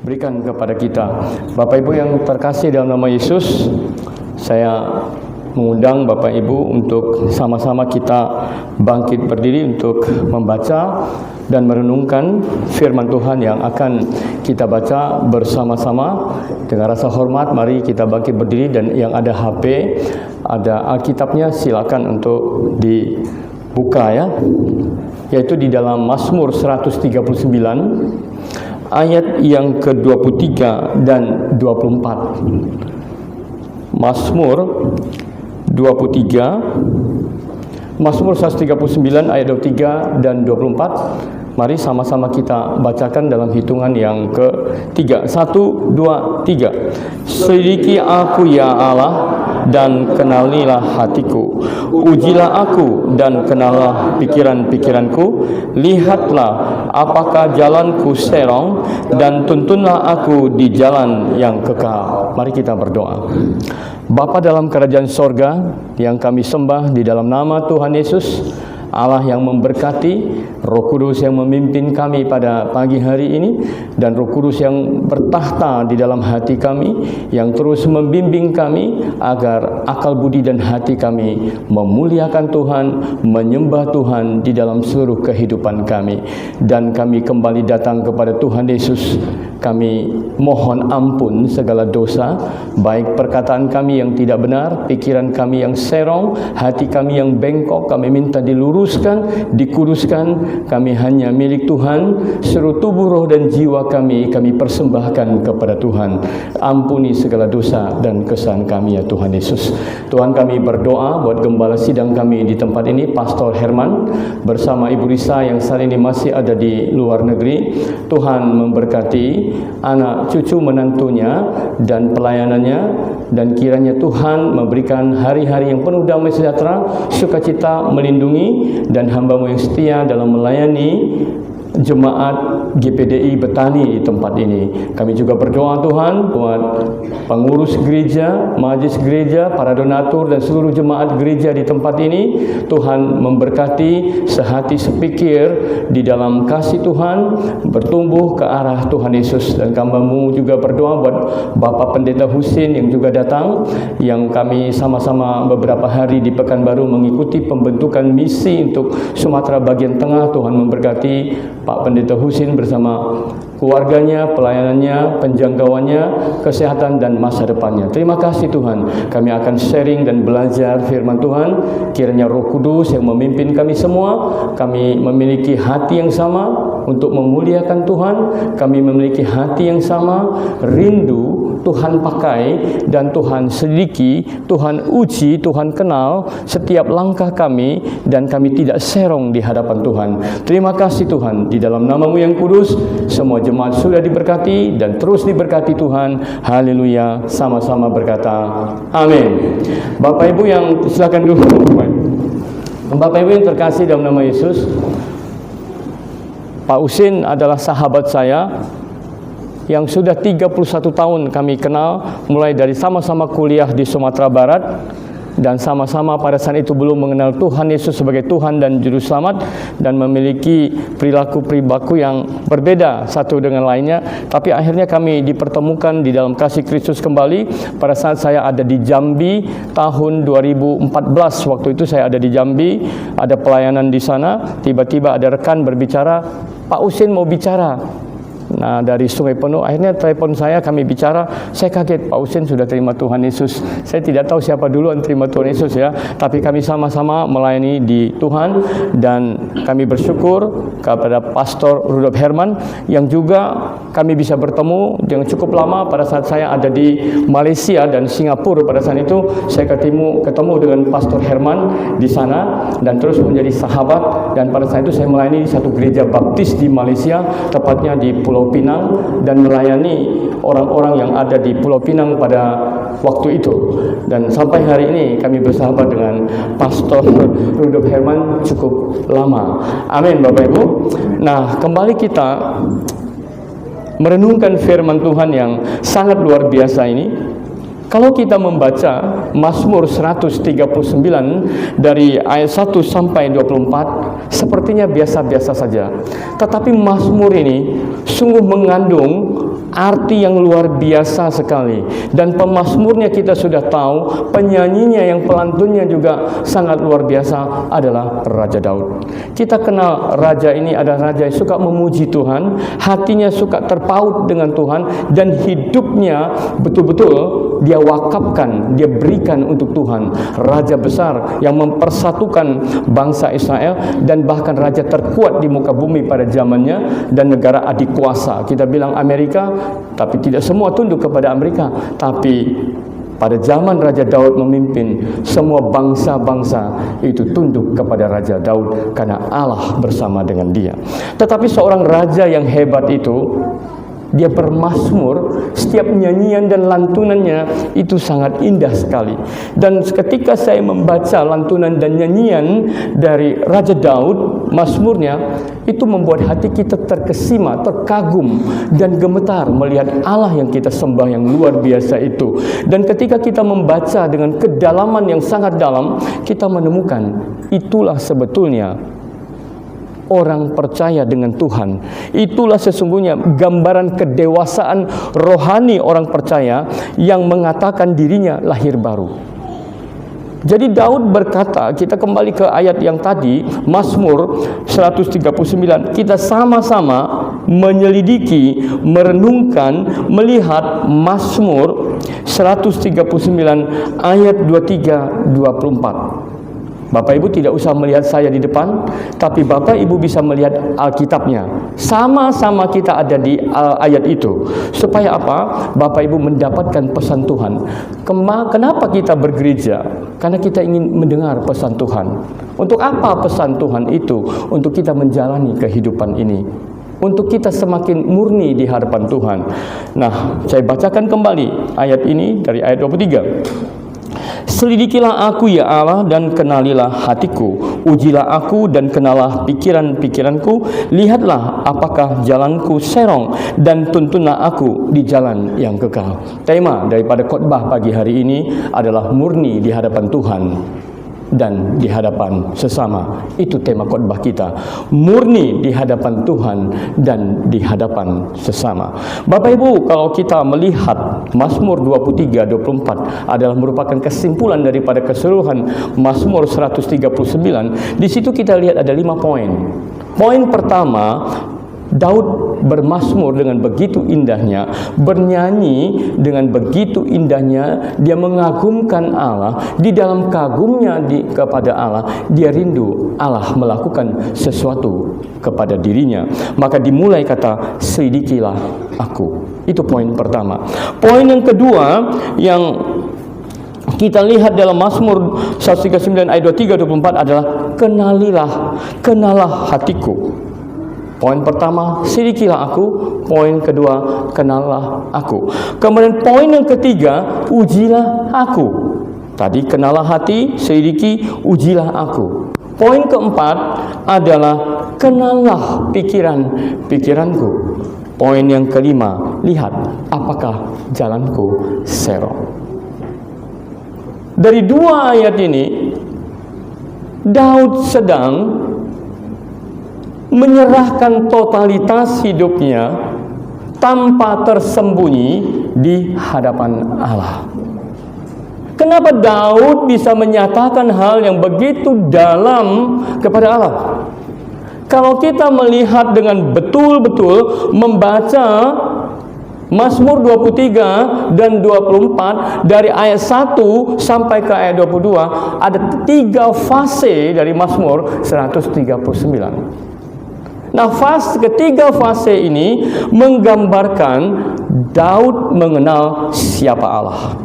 berikan kepada kita. Bapak Ibu yang terkasih dalam nama Yesus, saya mengundang Bapak Ibu untuk sama-sama kita bangkit berdiri untuk membaca dan merenungkan firman Tuhan yang akan kita baca bersama-sama. Dengan rasa hormat, mari kita bangkit berdiri, dan yang ada HP, ada Alkitabnya, silakan untuk dibuka ya. Yaitu di dalam Mazmur 139 ayat yang ke-23 dan 24. Mazmur 139 ayat 23 dan 24. Mari sama-sama kita bacakan dalam hitungan yang ke-3. 1, 2, 3. Selidiki aku ya Allah, dan kenalilah hatiku. Ujilah aku dan kenallah pikiran-pikiranku. Lihatlah apakah jalanku serong, dan tuntunlah aku di jalan yang kekal. Mari kita berdoa. Bapa dalam kerajaan sorga yang kami sembah di dalam nama Tuhan Yesus, Allah yang memberkati, Roh Kudus yang memimpin kami pada pagi hari ini, dan Roh Kudus yang bertahta di dalam hati kami, yang terus membimbing kami agar akal budi dan hati kami memuliakan Tuhan, menyembah Tuhan di dalam seluruh kehidupan kami. Dan kami kembali datang kepada Tuhan Yesus. Kami mohon ampun segala dosa, baik perkataan kami yang tidak benar, pikiran kami yang serong, hati kami yang bengkok. Kami minta diluruskan, dikuduskan. Kami hanya milik Tuhan. Seluruh tubuh, roh dan jiwa kami persembahkan kepada Tuhan. Ampuni segala dosa dan kesalahan kami ya Tuhan Yesus. Tuhan, kami berdoa buat gembala sidang kami di tempat ini, Pastor Herman, bersama Ibu Risa yang saat ini masih ada di luar negeri. Tuhan memberkati anak cucu menantunya dan pelayanannya, dan kiranya Tuhan memberikan hari-hari yang penuh damai sejahtera, sukacita, melindungi, dan hamba-Mu yang setia dalam melayani jemaat GPDI Betani di tempat ini. Kami juga berdoa Tuhan buat pengurus gereja, majelis gereja, para donatur dan seluruh jemaat gereja di tempat ini. Tuhan memberkati, sehati sepikir di dalam kasih Tuhan, bertumbuh ke arah Tuhan Yesus. Dan hamba-Mu juga berdoa buat Bapak Pendeta Husin yang juga datang, yang kami sama-sama beberapa hari di Pekanbaru mengikuti pembentukan misi untuk Sumatera bagian tengah. Tuhan memberkati Pak Pendeta Husin bersama keluarganya, pelayanannya, penjangkauannya, kesehatan dan masa depannya. Terima kasih Tuhan. Kami akan sharing dan belajar firman Tuhan. Kiranya Roh Kudus yang memimpin kami semua. Kami memiliki hati yang sama untuk memuliakan Tuhan. Kami memiliki hati yang sama, rindu Tuhan pakai dan Tuhan selidiki, Tuhan uji, Tuhan kenal setiap langkah kami, dan kami tidak serong di hadapan Tuhan. Terima kasih Tuhan. Di dalam nama-Mu yang kudus, semua jemaat sudah diberkati dan terus diberkati Tuhan. Haleluya. Sama-sama berkata amin. Bapak Ibu yang silakan dulu. Bapak Ibu yang terkasih dalam nama Yesus, Pak Husin adalah sahabat saya yang sudah 31 tahun kami kenal, mulai dari sama-sama kuliah di Sumatera Barat, dan sama-sama pada saat itu belum mengenal Tuhan Yesus sebagai Tuhan dan Juru Selamat, dan memiliki perilaku yang berbeda satu dengan lainnya. Tapi akhirnya kami dipertemukan di dalam kasih Kristus kembali pada saat saya ada di Jambi tahun 2014. Waktu itu saya ada di Jambi, ada pelayanan di sana. Tiba-tiba ada rekan berbicara, Pak Husin mau bicara. Nah, dari Sungai Penuh, akhirnya telepon saya, kami bicara. Saya kaget, Pak Husin sudah terima Tuhan Yesus. Saya tidak tahu siapa duluan terima Tuhan Yesus ya, tapi kami sama-sama melayani di Tuhan, dan kami bersyukur kepada Pastor Rudolf Herman yang juga kami bisa bertemu dengan cukup lama. Pada saat saya ada di Malaysia dan Singapura, pada saat itu saya ketemu dengan Pastor Herman di sana, dan terus menjadi sahabat. Dan pada saat itu saya melayani di satu gereja baptis di Malaysia, tepatnya di Pulau Pinang, dan melayani orang-orang yang ada di Pulau Pinang pada waktu itu. Dan sampai hari ini kami bersahabat dengan Pastor Rudolf Herman cukup lama. Amin Bapak Ibu. Nah, kembali kita merenungkan firman Tuhan yang sangat luar biasa ini. Kalau kita membaca Mazmur 139 dari ayat 1 sampai 24, sepertinya biasa-biasa saja. Tetapi Mazmur ini sungguh mengandung arti yang luar biasa sekali. Dan pemazmurnya kita sudah tahu, penyanyinya yang pelantunnya juga sangat luar biasa adalah Raja Daud. Kita kenal raja ini adalah raja yang suka memuji Tuhan, hatinya suka terpaut dengan Tuhan, dan hidupnya betul-betul dia wakafkan, dia berikan untuk Tuhan. Raja besar yang mempersatukan bangsa Israel, dan bahkan raja terkuat di muka bumi pada zamannya, dan negara adik kuasa. Kita bilang Amerika, tapi tidak semua tunduk kepada Amerika. Tapi pada zaman Raja Daud memimpin, semua bangsa-bangsa itu tunduk kepada Raja Daud karena Allah bersama dengan dia. Tetapi seorang raja yang hebat itu, dia bermazmur, setiap nyanyian dan lantunannya itu sangat indah sekali. Dan ketika saya membaca lantunan dan nyanyian dari Raja Daud, mazmurnya, itu membuat hati kita terkesima, terkagum, dan gemetar melihat Allah yang kita sembah yang luar biasa itu. Dan ketika kita membaca dengan kedalaman yang sangat dalam, kita menemukan itulah sebetulnya orang percaya dengan Tuhan. Itulah sesungguhnya gambaran kedewasaan rohani orang percaya yang mengatakan dirinya lahir baru. Jadi Daud berkata, kita kembali ke ayat yang tadi, Mazmur 139, kita sama-sama menyelidiki, merenungkan, melihat Mazmur 139 ayat 23-24. Bapak Ibu tidak usah melihat saya di depan, tapi Bapak Ibu bisa melihat Alkitabnya. Sama-sama kita ada di ayat itu. Supaya apa? Bapak Ibu mendapatkan pesan Tuhan. Kenapa kita bergereja? Karena kita ingin mendengar pesan Tuhan. Untuk apa pesan Tuhan itu? Untuk kita menjalani kehidupan ini, untuk kita semakin murni di hadapan Tuhan. Nah, saya bacakan kembali ayat ini dari ayat 23. Selidikilah aku ya Allah dan kenalilah hatiku, ujilah aku dan kenalah pikiran-pikiranku, lihatlah apakah jalanku serong dan tuntunlah aku di jalan yang kekal. Tema daripada khotbah pagi hari ini adalah murni di hadapan Tuhan dan di hadapan sesama. Itu tema khotbah kita, murni di hadapan Tuhan dan di hadapan sesama. Bapak Ibu, kalau kita melihat Mazmur 23-24 adalah merupakan kesimpulan daripada keseluruhan Mazmur 139. Di situ kita lihat ada 5 poin. Poin pertama, Daud bermazmur dengan begitu indahnya, bernyanyi dengan begitu indahnya, dia mengagumkan Allah. Di dalam kagumnya kepada Allah, dia rindu Allah melakukan sesuatu kepada dirinya. Maka dimulai kata, selidikilah aku. Itu poin pertama. Poin yang kedua yang kita lihat dalam Mazmur 139 ayat 23-24 adalah kenalah hatiku. Poin pertama, selidikilah aku. Poin kedua, kenalah aku. Kemudian poin yang ketiga, ujilah aku. Tadi kenalah hati, selidiki, ujilah aku. Poin keempat adalah kenalah pikiranku. Poin yang kelima, lihat apakah jalanku serong. Dari dua ayat ini, Daud sedang menyerahkan totalitas hidupnya tanpa tersembunyi di hadapan Allah. Kenapa Daud bisa menyatakan hal yang begitu dalam kepada Allah? Kalau kita melihat dengan betul-betul membaca Mazmur 23 dan 24 dari ayat 1 sampai ke ayat 22, ada 3 fase dari Mazmur 139. Nah, ketiga fase ini menggambarkan Daud mengenal siapa Allah.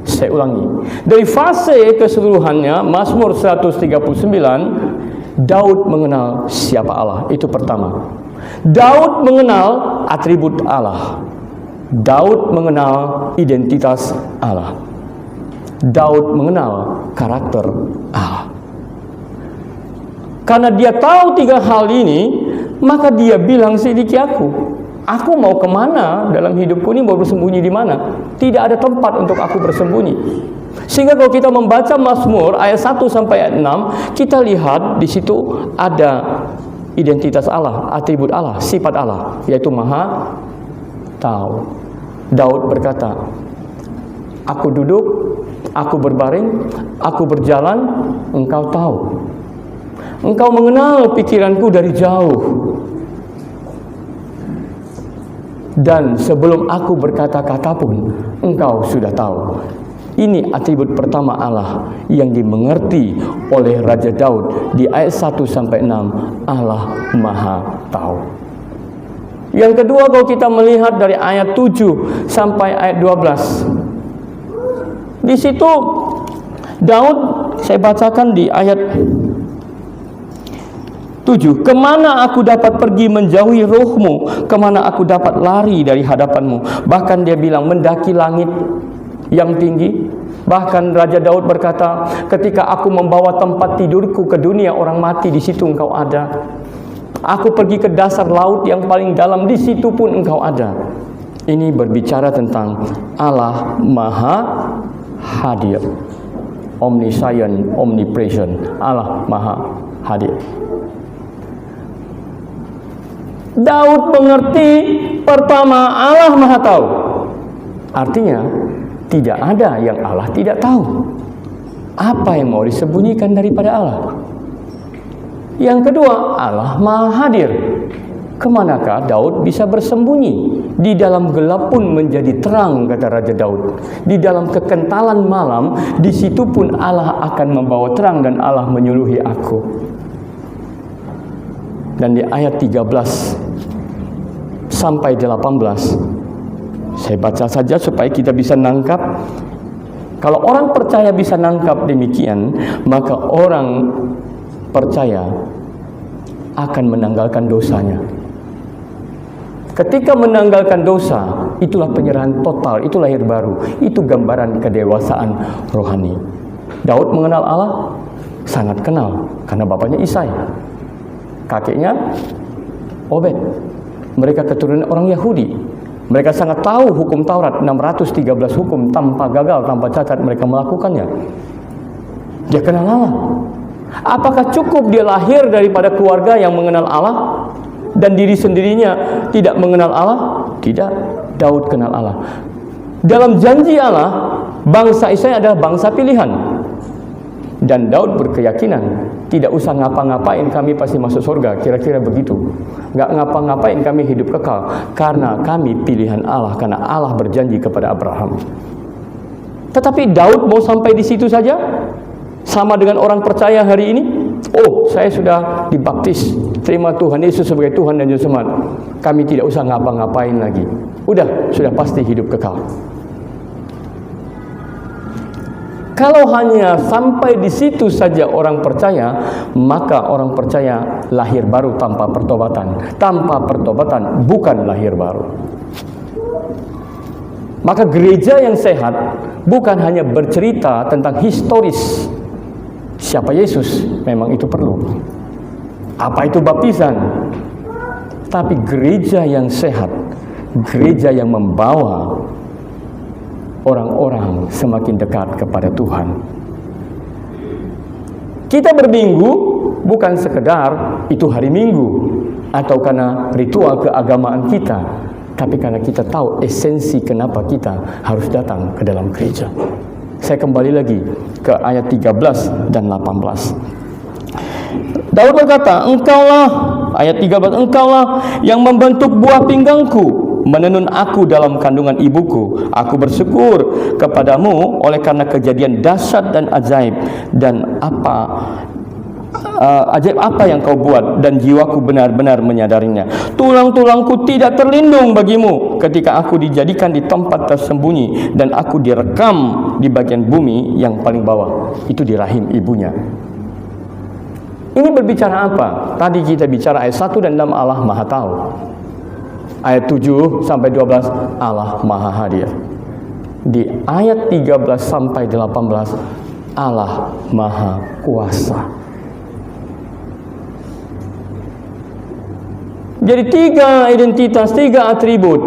Saya ulangi. Dari fase keseluruhannya, Mazmur 139, Daud mengenal siapa Allah. Itu pertama. Daud mengenal atribut Allah. Daud mengenal identitas Allah. Daud mengenal karakter Allah. Karena dia tahu 3 hal ini, maka dia bilang, selidiki aku. Aku mau kemana dalam hidupku ini, mau bersembunyi di mana? Tidak ada tempat untuk aku bersembunyi. Sehingga kalau kita membaca Mazmur ayat 1 sampai ayat 6, kita lihat di situ ada identitas Allah, atribut Allah, sifat Allah, yaitu Maha Tahu. Daud berkata, aku duduk, aku berbaring, aku berjalan, Engkau tahu. Engkau mengenal pikiranku dari jauh. Dan sebelum aku berkata-kata pun, Engkau sudah tahu. Ini atribut pertama Allah yang dimengerti oleh Raja Daud di ayat 1-6, Allah Maha Tahu. Yang kedua, kalau kita melihat dari ayat 7 sampai ayat 12, di situ Daud, saya bacakan di ayat 7, kemana aku dapat pergi menjauhi rohmu, kemana aku dapat lari dari hadapanmu. Bahkan dia bilang, mendaki langit yang tinggi. Bahkan Raja Daud berkata, ketika aku membawa tempat tidurku ke dunia orang mati, di situ Engkau ada. Aku pergi ke dasar laut yang paling dalam, di situ pun Engkau ada. Ini berbicara tentang Allah Maha Hadir, omniscient, omnipresent. Allah Maha Hadir. Daud mengerti pertama, Allah Maha Tahu. Artinya tidak ada yang Allah tidak tahu. Apa yang mau disembunyikan daripada Allah? Yang kedua, Allah Maha Hadir. Kemanakah Daud bisa bersembunyi? Di dalam gelap pun menjadi terang, kata Raja Daud. Di dalam kekentalan malam, di situ pun Allah akan membawa terang dan Allah menyuluhi aku. Dan di ayat 13 sampai 18, saya baca saja supaya kita bisa nangkap. Kalau orang percaya bisa nangkap demikian, maka orang percaya akan menanggalkan dosanya. Ketika menanggalkan dosa, itulah penyerahan total, itu lahir baru, itu gambaran kedewasaan rohani. Daud mengenal Allah, sangat kenal, karena bapaknya Isai, kakeknya Obed. Mereka keturunan orang Yahudi. Mereka sangat tahu hukum Taurat, 613 hukum, tanpa gagal, tanpa cacat mereka melakukannya. Dia kenal Allah. Apakah cukup dia lahir daripada keluarga yang mengenal Allah dan diri sendirinya tidak mengenal Allah? Tidak. Daud kenal Allah. Dalam janji Allah, bangsa Israel adalah bangsa pilihan. Dan Daud berkeyakinan, tidak usah ngapa-ngapain kami pasti masuk surga, kira-kira begitu. Nggak ngapa-ngapain kami hidup kekal, karena kami pilihan Allah, karena Allah berjanji kepada Abraham. Tetapi Daud mau sampai di situ saja? Sama dengan orang percaya hari ini? Oh, saya sudah dibaptis, terima Tuhan Yesus sebagai Tuhan dan Juru Selamat. Kami tidak usah ngapa-ngapain lagi. Udah, sudah pasti hidup kekal. Kalau hanya sampai di situ saja orang percaya, maka orang percaya lahir baru tanpa pertobatan. Tanpa pertobatan bukan lahir baru. Maka gereja yang sehat bukan hanya bercerita tentang historis siapa Yesus, memang itu perlu. Apa itu baptisan? Tapi gereja yang sehat, gereja yang membawa orang-orang semakin dekat kepada Tuhan. Kita berminggu bukan sekedar itu hari Minggu atau karena ritual keagamaan kita, tapi karena kita tahu esensi kenapa kita harus datang ke dalam gereja. Saya kembali lagi ke ayat 13 dan 18. Daud berkata, engkaulah, ayat 13, engkaulah yang membentuk buah pinggangku, menenun aku dalam kandungan ibuku. Aku bersyukur kepadamu oleh karena kejadian dahsyat dan ajaib. Dan ajaib apa yang kau buat, dan jiwaku benar-benar menyadarinya. Tulang-tulangku tidak terlindung bagimu ketika aku dijadikan di tempat tersembunyi dan aku direkam di bagian bumi yang paling bawah, itu di rahim ibunya. Ini berbicara apa? Tadi kita bicara ayat 1 dan 6, Allah Maha Tahu. Ayat 7 sampai 12, Allah Maha Hadir. Di ayat 13 sampai 18, Allah Maha Kuasa. Jadi 3 identitas, 3 atribut,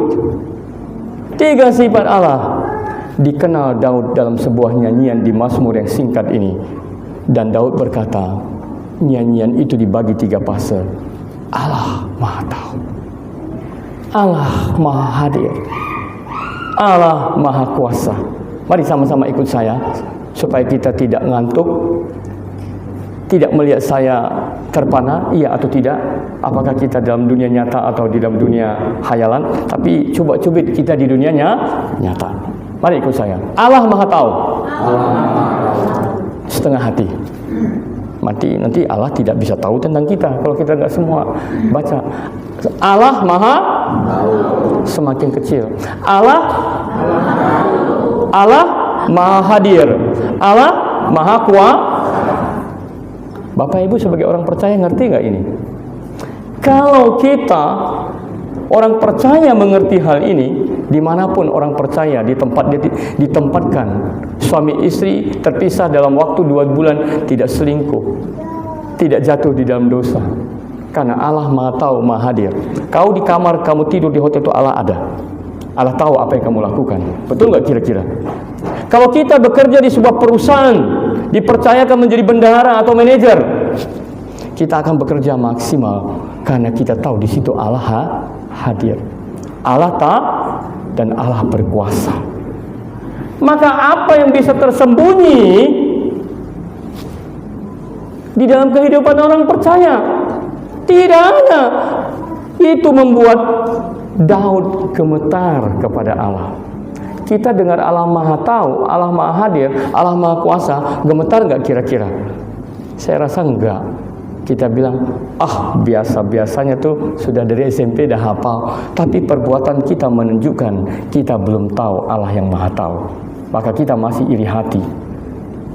3 sifat Allah dikenal Daud dalam sebuah nyanyian di Mazmur yang singkat ini. Dan Daud berkata, nyanyian itu dibagi 3 fase. Allah Maha tahu. Allah Maha hadir. Allah Maha kuasa. Mari sama-sama ikut saya supaya kita tidak ngantuk, tidak melihat saya terpana, iya atau tidak, apakah kita dalam dunia nyata atau di dalam dunia khayalan, tapi coba-cubit kita di dunia nyata. Mari ikut saya. Allah Maha tahu. Setengah hati. Mati nanti Allah tidak bisa tahu tentang kita kalau kita nggak semua baca. Allah Maha tahu. Semakin kecil. Allah Maha hadir. Allah Maha kuasa. Bapak Ibu sebagai orang percaya ngerti nggak ini? Kalau kita orang percaya mengerti hal ini, dimanapun orang percaya di tempat dia ditempatkan, suami istri terpisah dalam waktu 2 bulan, tidak selingkuh, tidak jatuh di dalam dosa, karena Allah Maha tahu, Maha hadir. Kau di kamar, kamu tidur di hotel itu, Allah ada. Allah tahu apa yang kamu lakukan. Betul nggak kira-kira? Kalau kita bekerja di sebuah perusahaan, dipercayakan menjadi bendahara atau manajer, kita akan bekerja maksimal karena kita tahu di situ Allah hadir. Allah tahu dan Allah berkuasa. Maka apa yang bisa tersembunyi di dalam kehidupan orang percaya? Tidak ada. Itu membuat Daud gemetar kepada Allah. Kita dengar Allah Maha tahu, Allah Maha hadir, Allah Maha kuasa, gemetar nggak kira-kira? Saya rasa enggak. Kita bilang, biasa-biasanya tuh sudah dari SMP dah hafal. Tapi perbuatan kita menunjukkan kita belum tahu Allah yang Maha tahu. Maka kita masih iri hati,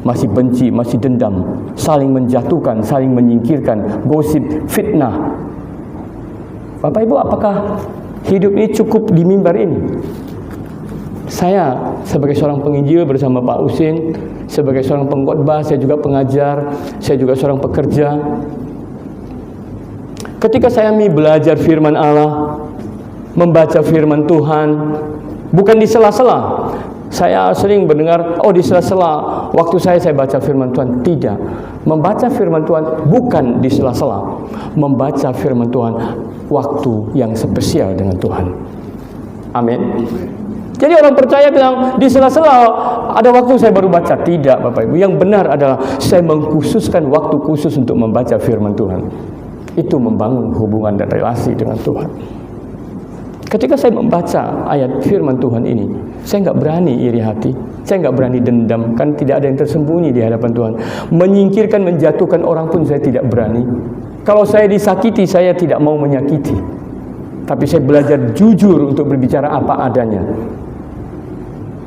masih benci, masih dendam, saling menjatuhkan, saling menyingkirkan, gosip, fitnah. Bapak Ibu, apakah hidup ini cukup di mimbar ini? Saya sebagai seorang penginjil bersama Pak Usin, sebagai seorang pengkhotbah, saya juga pengajar, saya juga seorang pekerja. Ketika saya belajar firman Allah, membaca firman Tuhan, bukan di sela-sela. Saya sering mendengar, di sela-sela waktu saya baca firman Tuhan. Tidak. Membaca firman Tuhan bukan di sela-sela. Membaca firman Tuhan waktu yang spesial dengan Tuhan. Amin. Jadi orang percaya bilang di sela-sela ada waktu saya baru baca. Tidak, Bapak Ibu. Yang benar adalah saya mengkhususkan waktu khusus untuk membaca firman Tuhan. Itu membangun hubungan dan relasi dengan Tuhan. Ketika saya membaca ayat firman Tuhan ini, saya nggak berani iri hati, saya nggak berani dendam, kan tidak ada yang tersembunyi di hadapan Tuhan. Menyingkirkan, menjatuhkan orang pun saya tidak berani. Kalau saya disakiti, saya tidak mau menyakiti. Tapi saya belajar jujur untuk berbicara apa adanya.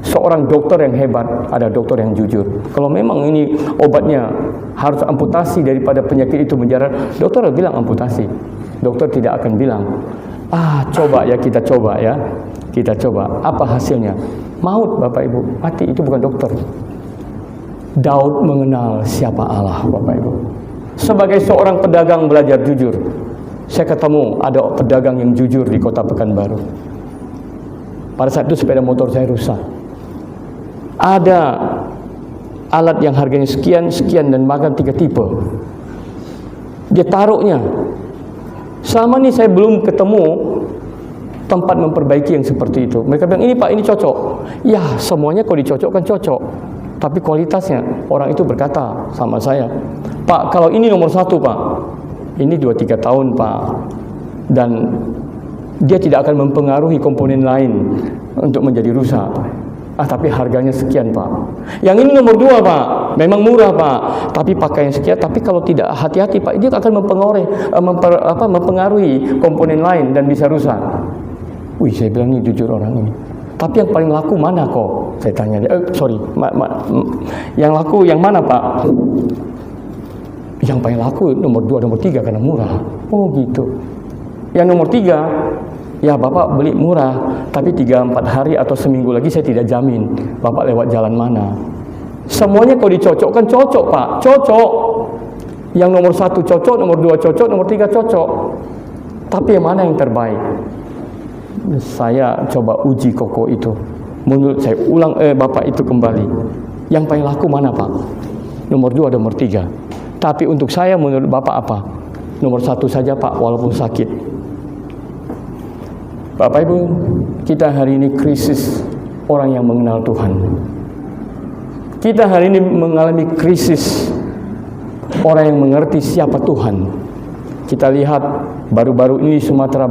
Seorang dokter yang hebat, ada dokter yang jujur. Kalau memang ini obatnya harus amputasi daripada penyakit itu menjalar, dokter bilang amputasi. Dokter tidak akan bilang, coba ya, kita coba ya. Kita coba, apa hasilnya? Maut, Bapak Ibu, mati. Itu bukan dokter. Daud mengenal siapa Allah, Bapak Ibu. Sebagai seorang pedagang belajar jujur, saya ketemu ada pedagang yang jujur di kota Pekanbaru. Pada saat itu sepeda motor saya rusak. Ada alat yang harganya sekian dan bahkan 3 tipe. Dia taruhnya. Selama ini saya belum ketemu tempat memperbaiki yang seperti itu. Mereka bilang, ini Pak, ini cocok. Ya, semuanya kalau dicocokkan cocok. Tapi kualitasnya, orang itu berkata sama saya, Pak, kalau ini nomor 1 Pak, ini 2-3 tahun Pak, dan dia tidak akan mempengaruhi komponen lain untuk menjadi rusak. Tapi harganya sekian Pak. Yang ini nomor 2 Pak, memang murah Pak, tapi pakai yang sekian. Tapi kalau tidak hati-hati Pak, dia akan mempengaruhi komponen lain dan bisa rusak. Wih, saya bilang ini jujur orang ini. Tapi yang paling laku mana kok? Saya tanya dia, yang laku yang mana Pak? Yang paling laku nomor 2, nomor 3 karena murah. Oh gitu. Yang nomor 3, ya Bapak beli murah, tapi 3-4 hari atau seminggu lagi saya tidak jamin Bapak lewat jalan mana. Semuanya kalau dicocokkan cocok Pak, cocok. Yang nomor 1 cocok, nomor 2 cocok, nomor 3 cocok. Tapi yang mana yang terbaik? Saya coba uji koko itu. Menurut saya ulang Bapak itu kembali. Yang paling laku mana Pak? Nomor 2, nomor 3. Tapi untuk saya menurut Bapak apa? Nomor satu saja Pak, walaupun sakit. Bapak Ibu, kita hari ini krisis orang yang mengenal Tuhan. Kita hari ini mengalami krisis orang yang mengerti siapa Tuhan. Kita lihat baru-baru ini Sumatera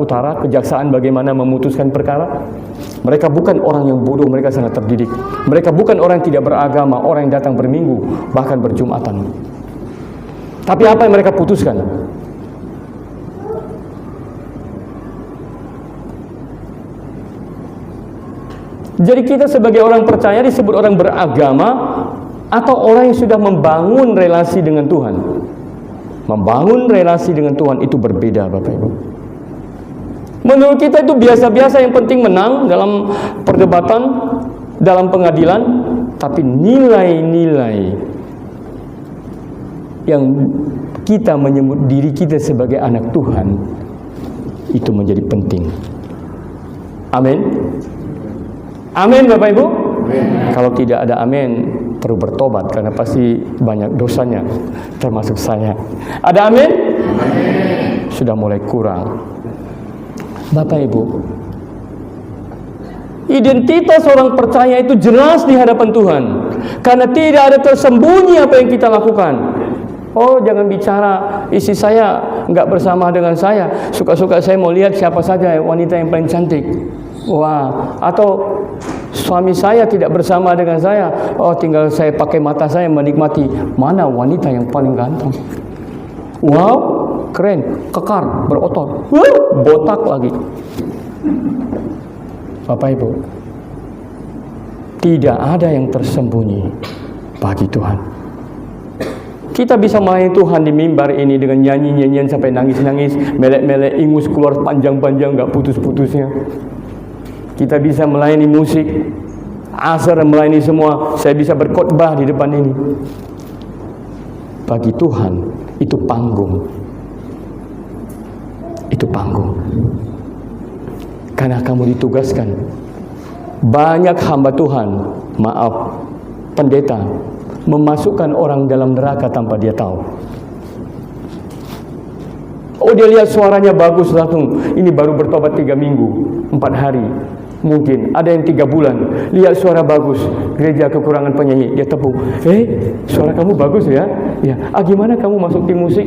Utara, kejaksaan bagaimana memutuskan perkara. Mereka bukan orang yang bodoh, mereka sangat terdidik. Mereka bukan orang yang tidak beragama, orang yang datang berminggu, bahkan berjumatan. Tapi apa yang mereka putuskan? Jadi kita sebagai orang percaya disebut orang beragama atau orang yang sudah membangun relasi dengan Tuhan. Membangun relasi dengan Tuhan itu berbeda, Bapak Ibu. Menurut kita itu biasa-biasa, yang penting menang dalam perdebatan, dalam pengadilan. Tapi nilai-nilai yang kita menyebut diri kita sebagai anak Tuhan, itu menjadi penting. Amin. Amin Bapak Ibu. Amin. Kalau tidak ada amin, perlu bertobat karena pasti banyak dosanya, termasuk saya. Ada amin? Amin. Sudah mulai kurang. Bapak Ibu, identitas orang percaya itu jelas di hadapan Tuhan, karena tidak ada tersembunyi apa yang kita lakukan. Oh, jangan bicara istri saya nggak bersama dengan saya, suka-suka saya mau lihat siapa saja wanita yang paling cantik. Wah, atau suami saya tidak bersama dengan saya, oh tinggal saya pakai mata saya menikmati mana wanita yang paling ganteng. Wow, keren, kekar, berotot, botak lagi. Bapak Ibu, tidak ada yang tersembunyi bagi Tuhan. Kita bisa melayani Tuhan di mimbar ini dengan nyanyi-nyanyian sampai nangis-nangis, melek-melek, ingus keluar panjang-panjang, gak putus-putusnya. Kita bisa melayani musik, asar melayani semua. Saya bisa berkhotbah di depan ini. Bagi Tuhan itu panggung. Itu panggung. Karena kamu ditugaskan. Banyak hamba Tuhan, maaf, pendeta, memasukkan orang dalam neraka tanpa dia tahu. Oh, dia lihat suaranya bagus langsung. Ini baru bertobat 3 minggu, 4 hari. Mungkin ada yang 3 bulan, lihat suara bagus, gereja kekurangan penyanyi, dia tepuk. Suara kamu bagus ya? Ya. Gimana kamu masuk tim musik?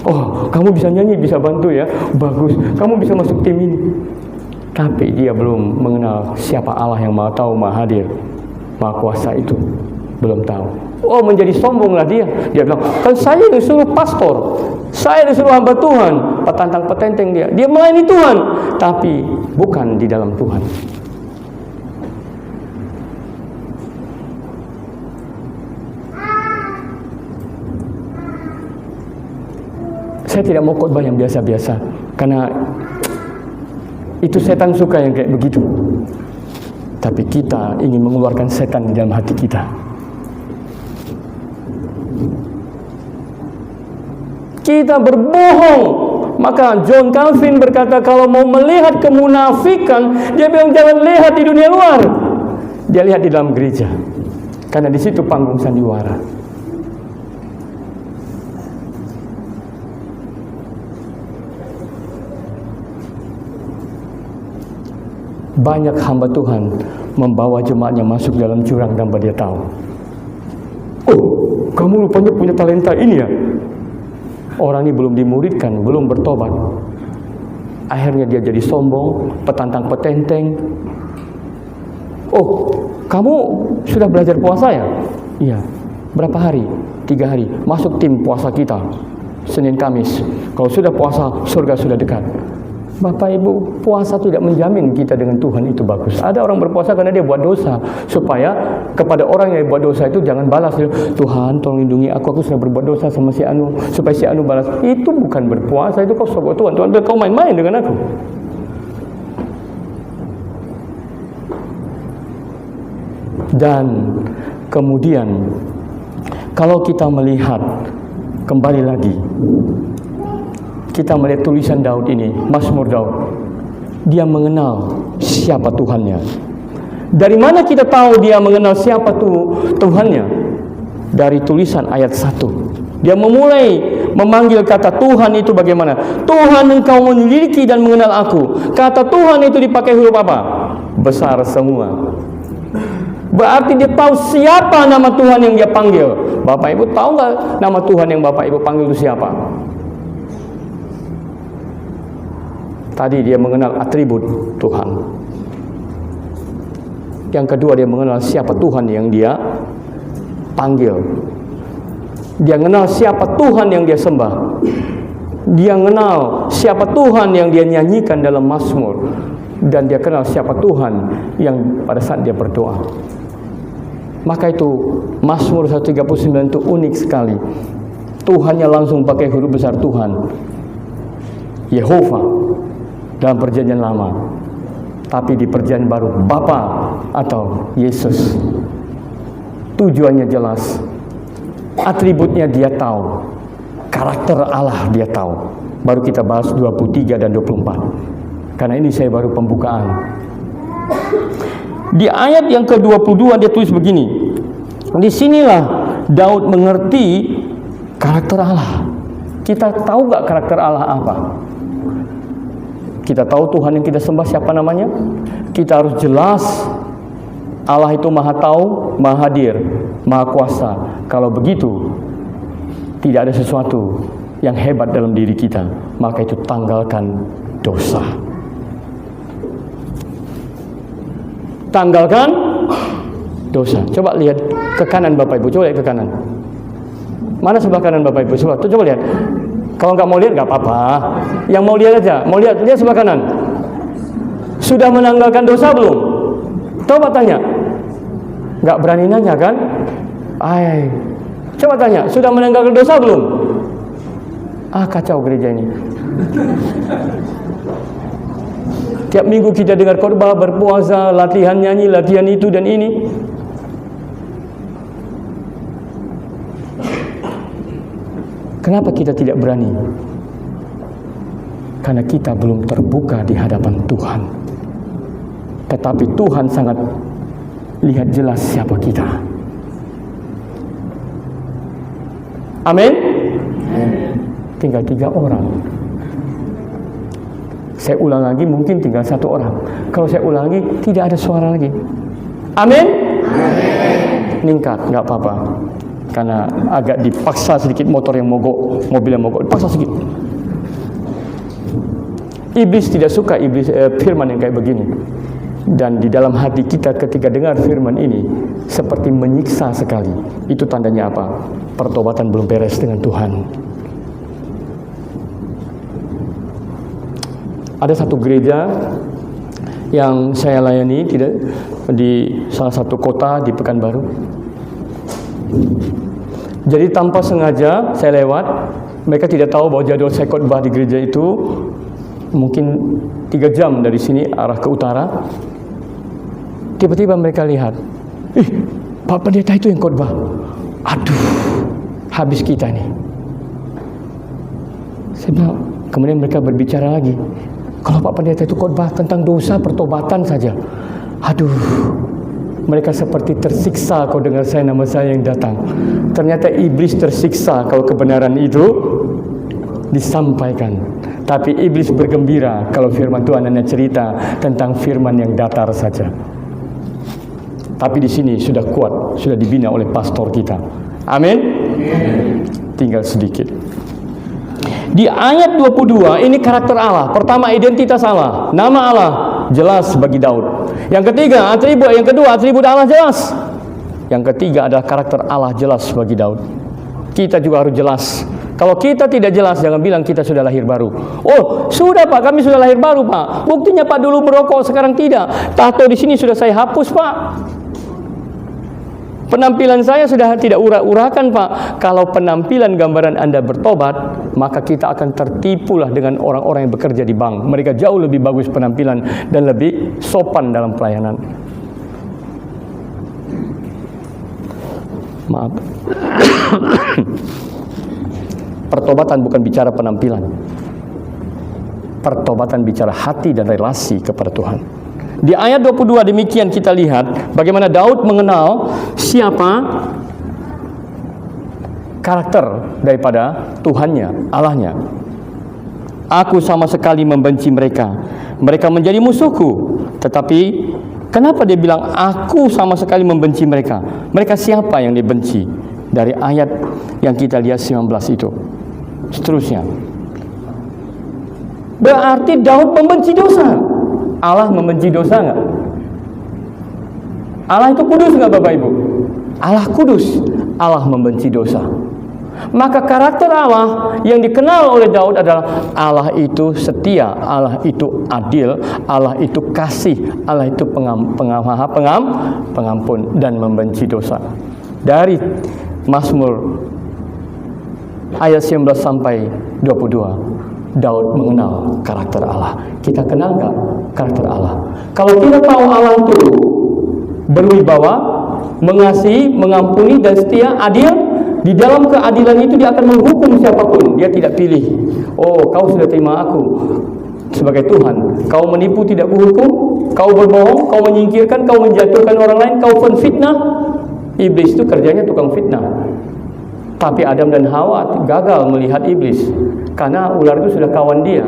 Oh, kamu bisa nyanyi, bisa bantu ya? Bagus. Kamu bisa masuk tim ini. Tapi dia belum mengenal siapa Allah yang Maha Tahu, Maha Hadir, Maha Kuasa itu. Belum tahu. Oh, menjadi sombonglah dia. Dia bilang, kan saya disuruh pastor, saya disuruh hamba Tuhan. Petantang petenteng dia. Dia melayani Tuhan, tapi bukan di dalam Tuhan. Saya tidak mau khotbah yang biasa-biasa, karena itu setan suka yang kayak begitu. Tapi kita ingin mengeluarkan setan di dalam hati kita. Kita berbohong. Maka John Calvin berkata, kalau mau melihat kemunafikan, dia bilang jangan lihat di dunia luar, dia lihat di dalam gereja, karena di situ panggung sandiwara. Banyak hamba Tuhan membawa jemaatnya masuk dalam jurang tanpa dia tahu. Oh, kamu rupanya punya talenta ini ya? Orang ini belum dimuridkan, belum bertobat. Akhirnya dia jadi sombong, petantang petenteng. Oh, kamu sudah belajar puasa ya? Iya. Berapa hari? 3 hari. Masuk tim puasa kita, Senin Kamis. Kalau sudah puasa, surga sudah dekat. Bapak Ibu, puasa tidak menjamin kita dengan Tuhan itu bagus. Ada orang berpuasa karena dia buat dosa, supaya kepada orang yang buat dosa itu jangan balas. Tuhan tolong lindungi aku sudah berbuat dosa sama si Anu, supaya si Anu balas. Itu bukan berpuasa, itu kau sebut Tuhan. Tuhan bilang kau main-main dengan aku. Dan kemudian kalau kita melihat kembali lagi, kita melihat tulisan Daud ini, Mazmur Daud. Dia mengenal siapa Tuhannya. Dari mana kita tahu dia mengenal siapa Tuhannya? Dari tulisan ayat 1. Dia memulai memanggil kata Tuhan itu bagaimana? Tuhan, engkau memiliki dan mengenal aku. Kata Tuhan itu dipakai huruf apa? Besar semua. Berarti dia tahu siapa nama Tuhan yang dia panggil. Bapak Ibu tahu nggak nama Tuhan yang Bapak Ibu panggil itu siapa? Tadi dia mengenal atribut Tuhan. Yang kedua, dia mengenal siapa Tuhan yang dia panggil. Dia mengenal siapa Tuhan yang dia sembah. Dia mengenal siapa Tuhan yang dia nyanyikan dalam Mazmur. Dan dia kenal siapa Tuhan yang pada saat dia berdoa. Maka itu Mazmur 139 itu unik sekali. Tuhannya langsung pakai huruf besar Tuhan, Yehova dalam perjanjian lama. Tapi di perjanjian baru Bapa atau Yesus. Tujuannya jelas. Atributnya dia tahu. Karakter Allah dia tahu. Baru kita bahas 23 dan 24. Karena ini saya baru pembukaan. Di ayat yang ke-22 dia tulis begini. Disinilah Daud mengerti karakter Allah. Kita tahu gak karakter Allah apa? Kita tahu Tuhan yang kita sembah siapa namanya? Kita harus jelas Allah itu maha tahu, maha hadir, maha kuasa. Kalau begitu, tidak ada sesuatu yang hebat dalam diri kita. Maka itu tanggalkan dosa. Tanggalkan dosa. Coba lihat ke kanan Bapak Ibu. Coba lihat ke kanan. Mana sebelah kanan Bapak Ibu? Coba lihat. Kalau nggak mau lihat nggak apa-apa. Yang mau lihat aja. Mau lihat sebelah kanan. Sudah menanggalkan dosa belum? Coba tanya. Nggak berani nanya kan? Coba tanya. Sudah menanggalkan dosa belum? Kacau gereja ini. Tiap minggu kita dengar khotbah, berpuasa, latihan nyanyi, latihan itu dan ini. Kenapa kita tidak berani? Karena kita belum terbuka di hadapan Tuhan. Tetapi Tuhan sangat lihat jelas siapa kita. Amin. Tinggal 3 orang. Saya ulang lagi, mungkin tinggal 1 orang. Kalau saya ulang lagi, tidak ada suara lagi. Amin? Ningkat, nggak apa-apa. Karena agak dipaksa sedikit motor yang mogok, mobil yang mogok, dipaksa sedikit. Iblis tidak suka firman yang kayak begini. Dan di dalam hati kita ketika dengar firman ini, seperti menyiksa sekali. Itu tandanya apa? Pertobatan belum beres dengan Tuhan. Ada satu gereja yang saya layani di salah satu kota di Pekanbaru. Jadi tanpa sengaja saya lewat, mereka tidak tahu bahwa jadwal saya khotbah di gereja itu mungkin 3 jam dari sini arah ke utara. Tiba-tiba mereka lihat, Pak Pendeta itu yang khotbah. Aduh, habis kita nih. Saya bilang, kemudian mereka berbicara lagi. Kalau Pak Pendeta itu khotbah tentang dosa pertobatan saja. Aduh, mereka seperti tersiksa kalau dengar nama saya yang datang. Ternyata iblis tersiksa kalau kebenaran itu disampaikan. Tapi iblis bergembira kalau firman Tuhan hanya cerita tentang firman yang datar saja. Tapi di sini sudah kuat, sudah dibina oleh pastor kita. Amin. Tinggal sedikit. Di ayat 22 ini karakter Allah. Pertama, identitas Allah, nama Allah jelas bagi Daud. Yang ketiga, atribut Allah jelas. Yang ketiga adalah karakter Allah jelas bagi Daud. Kita juga harus jelas. Kalau kita tidak jelas, jangan bilang kita sudah lahir baru. Oh, sudah Pak, kami sudah lahir baru Pak. Buktinya Pak dulu merokok, sekarang tidak. Tato di sini sudah saya hapus Pak. Penampilan saya sudah tidak urak-urakan Pak. Kalau penampilan gambaran Anda bertobat, maka kita akan tertipulah dengan orang-orang yang bekerja di bank. Mereka jauh lebih bagus penampilan dan lebih sopan dalam pelayanan. Maaf. Pertobatan bukan bicara penampilan. Pertobatan bicara hati dan relasi kepada Tuhan. Di ayat 22 demikian kita lihat bagaimana Daud mengenal siapa karakter daripada Tuhannya, Allahnya. Aku sama sekali membenci mereka. Mereka menjadi musuhku. Tetapi kenapa dia bilang aku sama sekali membenci mereka? Mereka siapa yang dibenci? Dari ayat yang kita lihat 19 itu. Seterusnya. Berarti Daud membenci dosa. Allah membenci dosa enggak? Allah itu kudus enggak Bapak Ibu? Allah kudus. Allah membenci dosa. Maka karakter Allah yang dikenal oleh Daud adalah Allah itu setia, Allah itu adil, Allah itu kasih, Allah itu pengampun dan membenci dosa. Dari Mazmur ayat 19 sampai 22, Daud mengenal karakter Allah. Kita kenal nggak karakter Allah? Kalau kita tahu Allah itu berwibawa, mengasihi, mengampuni dan setia, adil, di dalam keadilan itu dia akan menghukum siapapun. Dia tidak pilih, oh kau sudah terima aku sebagai Tuhan, kau menipu tidak kuhukum, kau berbohong, kau menyingkirkan, kau menjatuhkan orang lain, kau fitnah. Iblis itu kerjanya tukang fitnah. Tapi Adam dan Hawa gagal melihat iblis, karena ular itu sudah kawan dia.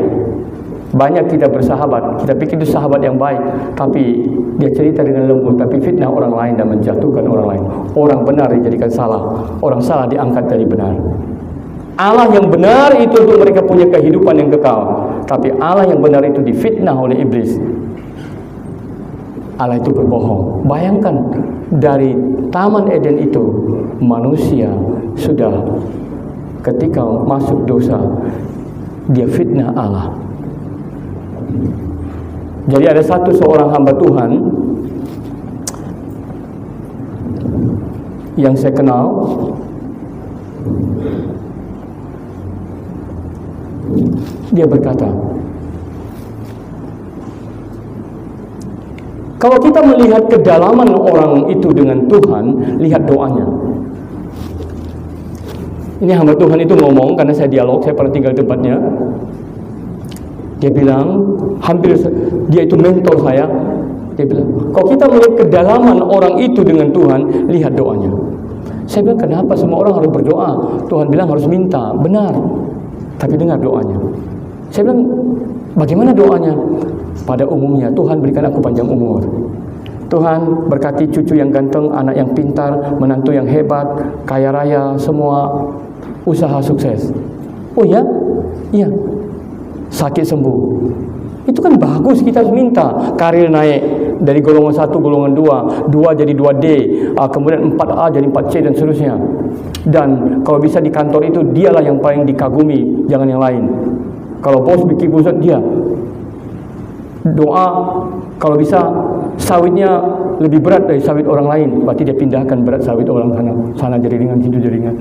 Banyak kita bersahabat, kita pikir itu sahabat yang baik, tapi dia cerita dengan lembut, tapi fitnah orang lain dan menjatuhkan orang lain. Orang benar dijadikan salah, orang salah diangkat dari benar. Allah yang benar itu untuk mereka punya kehidupan yang kekal, tapi Allah yang benar itu difitnah oleh iblis. Allah itu berbohong. Bayangkan, dari Taman Eden itu manusia sudah ketika masuk dosa, dia fitnah Allah. Jadi ada seorang hamba Tuhan yang saya kenal, dia berkata, kalau kita melihat kedalaman orang itu dengan Tuhan, lihat doanya. Ini hamba Tuhan itu ngomong, karena saya dialog, saya pernah tinggal di tempatnya. Dia bilang, dia itu mentor saya. Dia bilang, kalau kita melihat kedalaman orang itu dengan Tuhan, lihat doanya. Saya bilang, kenapa semua orang harus berdoa? Tuhan bilang harus minta, benar. Tapi dengar doanya. Saya bilang, bagaimana doanya? Pada umumnya, Tuhan berikan aku panjang umur. Tuhan berkati cucu yang ganteng, anak yang pintar, menantu yang hebat, kaya raya, semua usaha sukses. Oh ya? Iya. Sakit sembuh. Itu kan bagus, kita harus minta. Karir naik dari golongan 1, golongan 2, 2 jadi 2D, kemudian 4A jadi 4C dan seterusnya. Dan kalau bisa di kantor itu, dialah yang paling dikagumi, jangan yang lain. Kalau bos bikin pusat, dia. Doa, kalau bisa sawitnya lebih berat dari sawit orang lain, berarti dia pindahkan berat sawit orang sana jadi ringan, situ jadi ringan.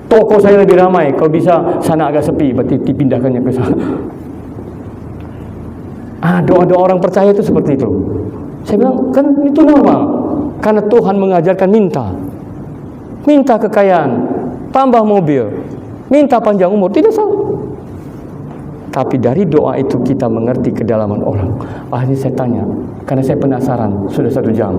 Toko saya lebih ramai, kalau bisa sana agak sepi, berarti dipindahkannya ke sana. Doa-doa orang percaya itu seperti itu. Saya bilang, kan itu normal, karena Tuhan mengajarkan minta kekayaan, tambah mobil, minta panjang umur, tidak salah. Tapi dari doa itu kita mengerti kedalaman orang. Akhirnya saya tanya, karena saya penasaran, sudah 1 jam.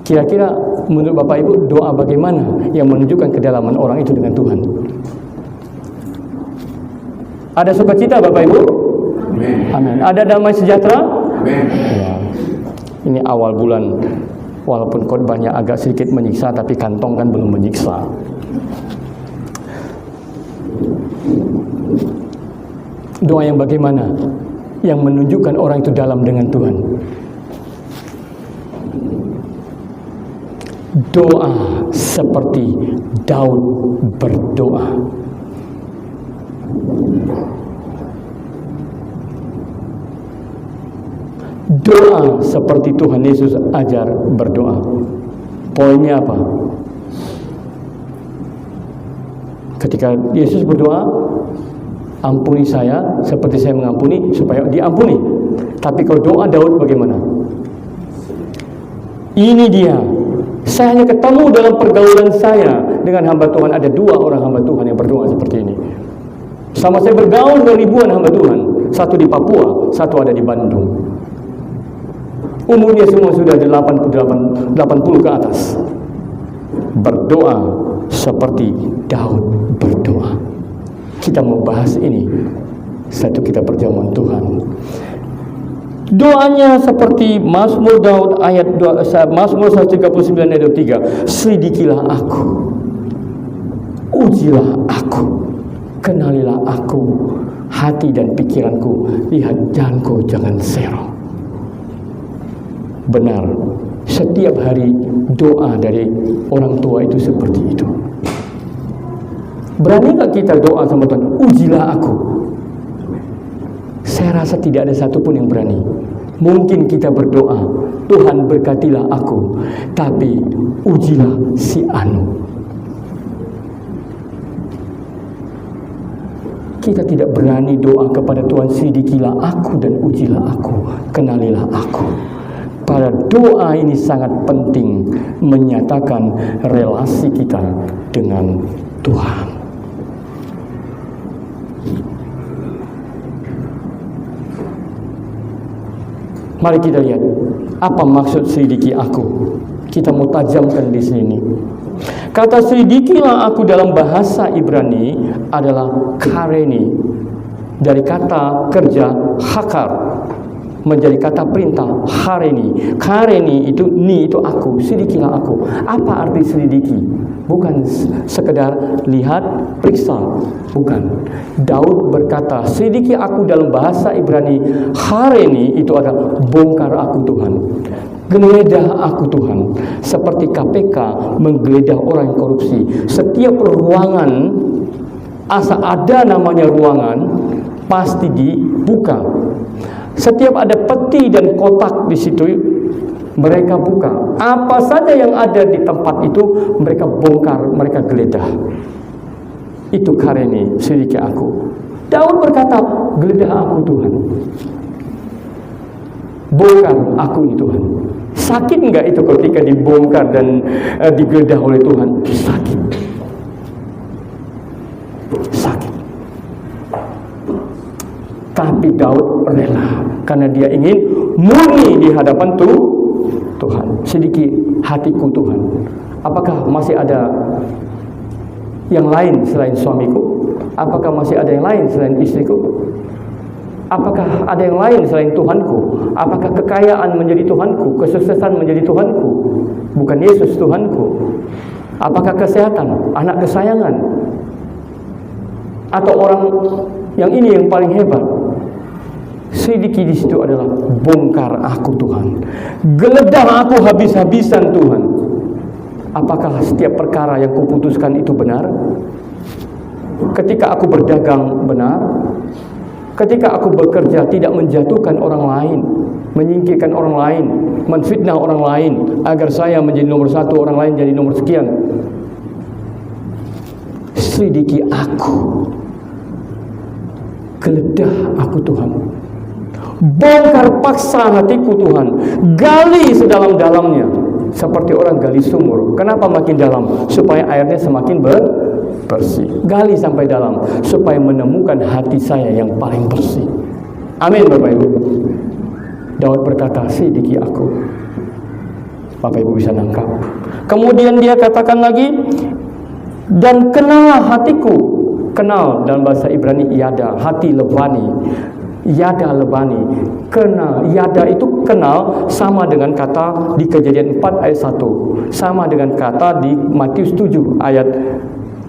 Kira-kira menurut Bapak Ibu, doa bagaimana yang menunjukkan kedalaman orang itu dengan Tuhan? Ada sukacita Bapak Ibu? Amin. Ada damai sejahtera? Amin. Ya. Ini awal bulan, walaupun khotbahnya agak sedikit menyiksa, tapi kantong kan belum menyiksa. Doa yang bagaimana yang menunjukkan orang itu dalam dengan Tuhan? Doa seperti Daud berdoa. Doa seperti Tuhan Yesus ajar berdoa. Poinnya apa? Ketika Yesus berdoa, ampuni saya seperti saya mengampuni, supaya diampuni. Tapi kalau doa Daud bagaimana? Ini dia. Saya hanya ketemu dalam pergaulan saya dengan hamba Tuhan, ada 2 orang hamba Tuhan yang berdoa seperti ini. Sama saya bergaul dengan ribuan hamba Tuhan, satu di Papua, satu ada di Bandung. Umurnya semua sudah 80 ke atas. berdoa seperti Daud berdoa. Kita mau bahas ini satu kitab perjamuan Tuhan. Doanya seperti Mazmur Daud ayat 2, Mazmur 139 ayat 3. Selidikilah aku, ujilah aku, kenalilah aku, hati dan pikiranku, lihat jalanku jangan serong. Benar, setiap hari doa dari orang tua itu seperti itu. Berani gak kita doa sama Tuhan, ujilah aku? Saya rasa tidak ada satupun yang berani. Mungkin kita berdoa, Tuhan berkatilah aku, tapi ujilah si anu. Kita tidak berani doa kepada Tuhan, selidikilah aku dan ujilah aku, kenalilah aku. Pada doa ini sangat penting menyatakan relasi kita dengan Tuhan. Mari kita lihat apa maksud selidiki aku. Kita mau tajamkan di sini. Kata selidikilah aku dalam bahasa Ibrani adalah kareni, dari kata kerja hakar menjadi kata perintah hareni. Kareni itu ni itu aku, selidikilah aku. Apa arti selidiki? Bukan sekedar lihat, periksa, bukan. Daud berkata, selidiki aku dalam bahasa Ibrani, hareni itu adalah bongkar aku Tuhan, geledah aku Tuhan. Seperti KPK menggeledah orang yang korupsi. Setiap ruangan, asal ada namanya ruangan, pasti dibuka. Setiap ada peti dan kotak di situ, mereka buka. Apa saja yang ada di tempat itu, mereka bongkar, mereka geledah. Itu kareni, selidiki aku. Daud berkata, geledah aku Tuhan, bongkar aku ini Tuhan. Sakit enggak itu ketika dibongkar dan digeledah oleh Tuhan? Sakit. Sakit. Tapi Daud rela karena dia ingin murni di hadapan Tuhan. Sedikit hatiku Tuhan, apakah masih ada yang lain selain suamiku? Apakah masih ada yang lain selain istriku? Apakah ada yang lain selain Tuhanku? Apakah kekayaan menjadi Tuhanku? Kesuksesan menjadi Tuhanku? Bukan Yesus Tuhanku? Apakah kesehatan, anak kesayangan? Atau orang yang ini yang paling hebat? Selidiki di situ adalah bongkar aku Tuhan, geledah aku habis-habisan Tuhan. Apakah setiap perkara yang kuputuskan itu benar? Ketika aku berdagang benar? Ketika aku bekerja tidak menjatuhkan orang lain, menyingkirkan orang lain, menfitnah orang lain agar saya menjadi nomor satu, orang lain jadi nomor sekian. Selidiki aku, geledah aku Tuhan, bongkar paksa hatiku Tuhan, gali sedalam-dalamnya seperti orang gali sumur. Kenapa makin dalam? Supaya airnya semakin bersih. Gali sampai dalam supaya menemukan hati saya yang paling bersih. Amin Bapak Ibu. Daud berkata, selidiki aku. Bapak Ibu bisa nangkap. Kemudian dia katakan lagi, dan kenallah hatiku. Kenal dalam bahasa Ibrani yada, hati lebani. Yada lebani, kenal. Yada itu kenal sama dengan kata di Kejadian 4 ayat 1, sama dengan kata di Matius 7 ayat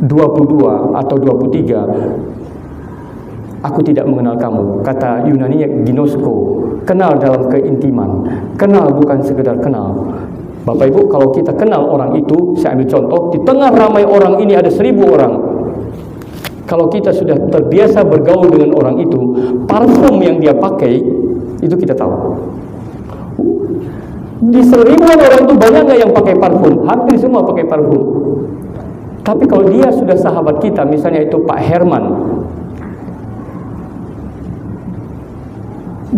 22 atau 23. Aku tidak mengenal kamu. Kata Yunaninya ginosko, kenal dalam keintiman. Kenal bukan sekedar kenal. Bapak Ibu, kalau kita kenal orang itu, saya ambil contoh, di tengah ramai orang ini ada 1000 orang. Kalau kita sudah terbiasa bergaul dengan orang itu, parfum yang dia pakai, itu kita tahu. Di 1000 orang itu banyak nggak yang pakai parfum? Hampir semua pakai parfum. Tapi kalau dia sudah sahabat kita, misalnya itu Pak Herman,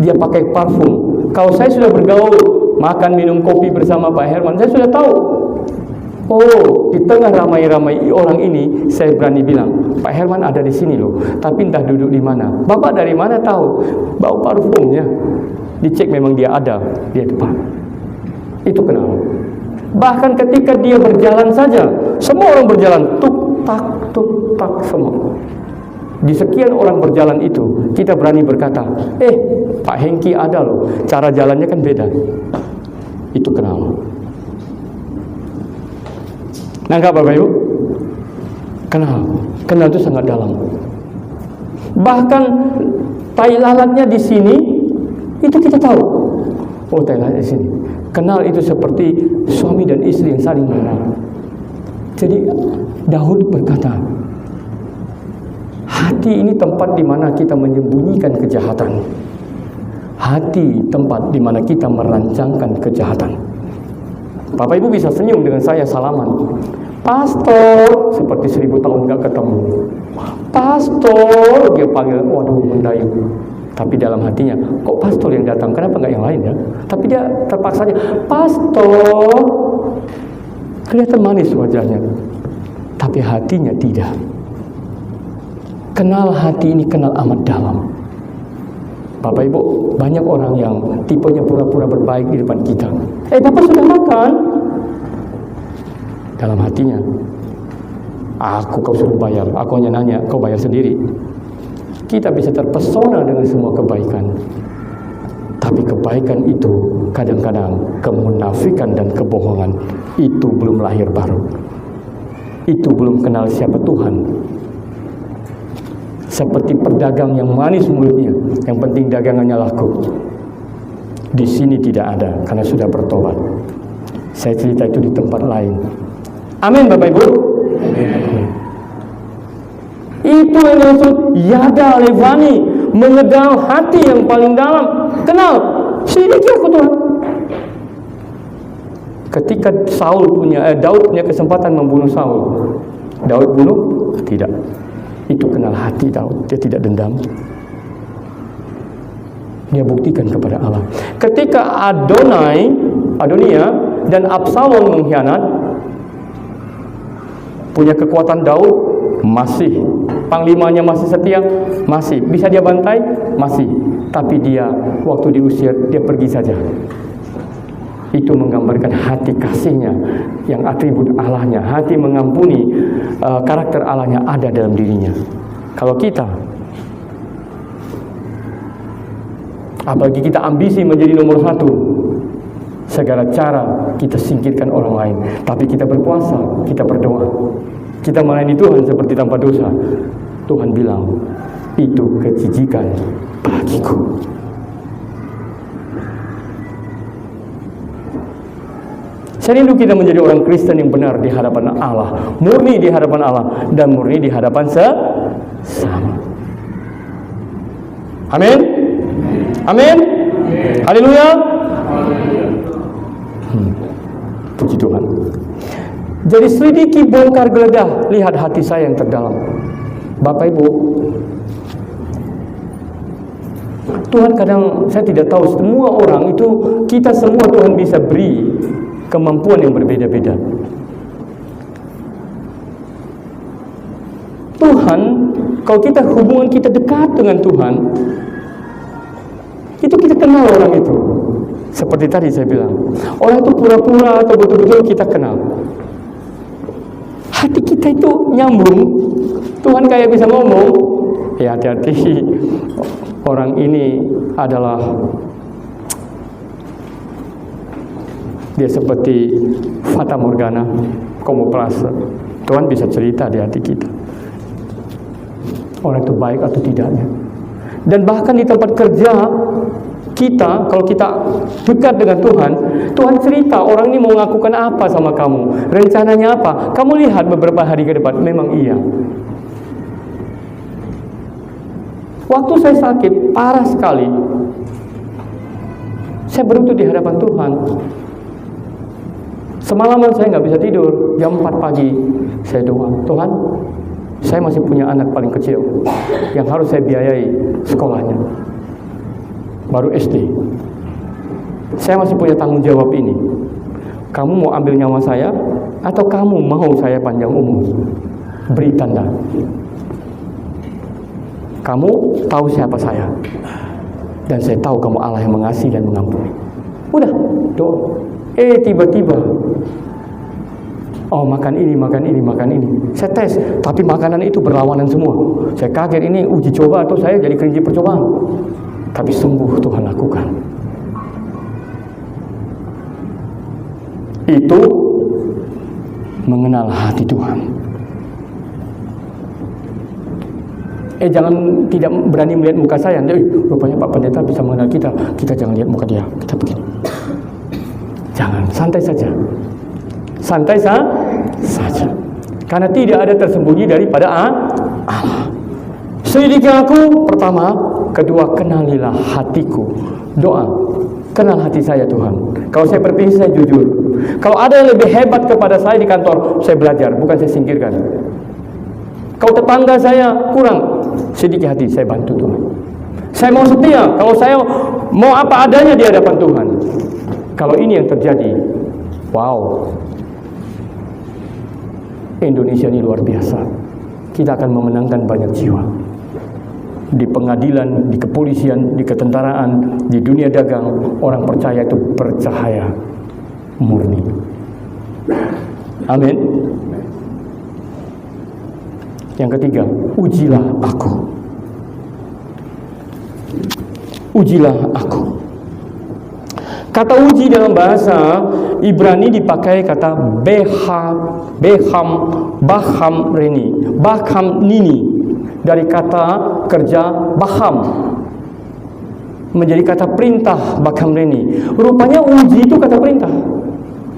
dia pakai parfum. Kalau saya sudah bergaul, makan, minum kopi bersama Pak Herman, saya sudah tahu. Oh, di tengah ramai-ramai orang ini, saya berani bilang, Pak Herman ada di sini loh, tapi entah duduk di mana. Bapak dari mana tahu? Bau parfumnya. Dicek memang dia ada di depan. Itu kenal. Bahkan ketika dia berjalan saja, semua orang berjalan tuk tak semua. Di sekian orang berjalan itu, kita berani berkata, Pak Hengki ada loh, cara jalannya kan beda. Itu kenal. Nangkap Bapak Ibu? Kenal itu sangat dalam. Bahkan tai lalatnya di sini itu kita tahu. Oh, tai lalat di sini. Kenal itu seperti suami dan istri yang saling mengenal. Jadi Daud berkata, hati ini tempat di mana kita menyembunyikan kejahatan. Hati tempat di mana kita merancangkan kejahatan. Bapak Ibu bisa senyum dengan saya salaman. Pastor, seperti 1000 tahun gak ketemu. Pastor, dia panggil, waduh mendayu. Tapi dalam hatinya, kok pastor yang datang? Kenapa nggak yang lain ya? Tapi dia terpaksanya, pastor. Kelihatan manis wajahnya, tapi hatinya tidak. Kenal hati ini kenal amat dalam. Bapak Ibu, banyak orang yang tipenya pura-pura berbaik di depan kita. Bapak sudah makan? Dalam hatinya, aku kau suruh bayar, aku hanya nanya, kau bayar sendiri. Kita bisa terpesona dengan semua kebaikan, tapi kebaikan itu kadang-kadang kemunafikan dan kebohongan. Itu belum lahir baru. Itu belum kenal siapa Tuhan. Seperti pedagang yang manis mulutnya, yang penting dagangannya laku. Di sini tidak ada, karena sudah bertobat. Saya cerita itu di tempat lain. Amin Bapak Ibu. Amin. Itu yang disebut yada levani, mengenal hati yang paling dalam. Kenal, selidiki aku Tuhan. Ketika Daud punya kesempatan membunuh Saul, Daud bunuh? Tidak. Itu kenal hati Daud. Dia tidak dendam. Dia buktikan kepada Allah. Ketika Adonia dan Absalom mengkhianat, punya kekuatan Daud masih, panglimanya masih setia, masih bisa dia bantai, masih. Tapi dia waktu diusir, dia pergi saja. Itu menggambarkan hati kasihnya, yang atribut Allahnya, hati mengampuni, karakter Allahnya ada dalam dirinya. Kalau kita, apalagi kita ambisi menjadi nomor 1, segala cara kita singkirkan orang lain. Tapi kita berpuasa, kita berdoa, kita melayani Tuhan seperti tanpa dosa. Tuhan bilang, itu kejijikan bagiku. Saya rindu kita menjadi orang Kristen yang benar di hadapan Allah, murni di hadapan Allah, dan murni di hadapan sesama. Amin. Amin. Haleluya. Puji Tuhan. Jadi selidiki, bongkar geledah, lihat hati saya yang terdalam. Bapak Ibu, Tuhan kadang, saya tidak tahu, semua orang itu, kita semua Tuhan bisa beri kemampuan yang berbeda-beda. Tuhan, kalau kita hubungan kita dekat dengan Tuhan, itu kita kenal orang itu. Seperti tadi saya bilang, orang itu pura-pura atau betul-betul kita kenal. Hati kita itu nyambung. Tuhan kayak bisa ngomong, ya hati-hati, orang ini adalah, dia seperti fata morgana, kamuflase. Tuhan bisa cerita di hati kita, orang itu baik atau tidaknya. Dan bahkan di tempat kerja kita, kalau kita dekat dengan Tuhan, Tuhan cerita orang ini mau melakukan apa sama kamu, rencananya apa. Kamu lihat beberapa hari ke depan, memang iya. Waktu saya sakit parah sekali, saya berlutut di hadapan Tuhan. Semalaman saya nggak bisa tidur. Jam 4 pagi saya doa, Tuhan, saya masih punya anak paling kecil yang harus saya biayai sekolahnya, baru SD. Saya masih punya tanggung jawab ini. Kamu mau ambil nyawa saya, atau kamu mau saya panjang umur? Beri tanda. Kamu tahu siapa saya, dan saya tahu kamu Allah yang mengasihi dan mengampuni. Udah, doa. Tiba-tiba, oh makan ini. Saya tes, tapi makanan itu berlawanan semua. Saya kaget, ini uji coba atau saya jadi kelinci percobaan. Tapi sembuh Tuhan lakukan. Itu mengenal hati Tuhan. Jangan tidak berani melihat muka saya. Rupanya Pak Pendeta bisa mengenal kita. Kita jangan lihat muka dia. Kita begini. Jangan, santai saja. Santai saja. Karena tidak ada tersembunyi daripada Allah. Selidiki aku, pertama. Kedua, kenalilah hatiku. Doa, kenal hati saya Tuhan. Kalau saya berpikir, saya jujur. Kalau ada yang lebih hebat kepada saya di kantor, saya belajar, bukan saya singkirkan. Kalau tetangga saya kurang, sedikit hati, saya bantu Tuhan. Saya mau setia, kalau saya mau apa adanya di hadapan Tuhan. Kalau ini yang terjadi, wow, Indonesia ini luar biasa. Kita akan memenangkan banyak jiwa. Di pengadilan, di kepolisian, di ketentaraan, di dunia dagang, orang percaya itu bercahaya murni. Amin. Yang ketiga, ujilah aku. Ujilah aku. Kata uji dalam bahasa Ibrani dipakai kata baham nini, dari kata kerja baham menjadi kata perintah baham nini. Rupanya uji itu kata perintah.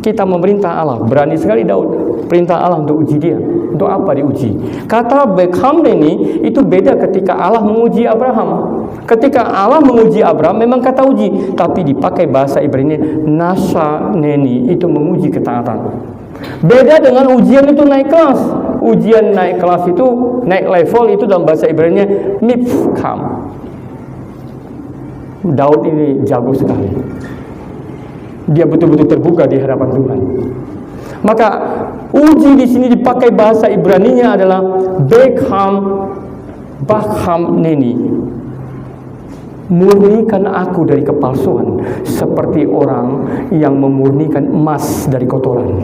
Kita memerintah Allah. Berani sekali Daud perintah Allah untuk uji dia. Untuk apa diuji? Kata baham nini itu beda ketika Allah menguji Abraham. Ketika Allah menguji Abraham memang kata uji, tapi dipakai bahasa Ibrani nasa neni, itu menguji ketaatan. Beda dengan ujian itu naik kelas. Ujian naik kelas itu, naik level itu dalam bahasa Ibrani mifkam. Daud ini jago sekali. Dia betul-betul terbuka di hadapan Tuhan. Maka uji di sini dipakai bahasa Ibraninya adalah baham neni. Murnikan aku dari kepalsuan, seperti orang yang memurnikan emas dari kotoran.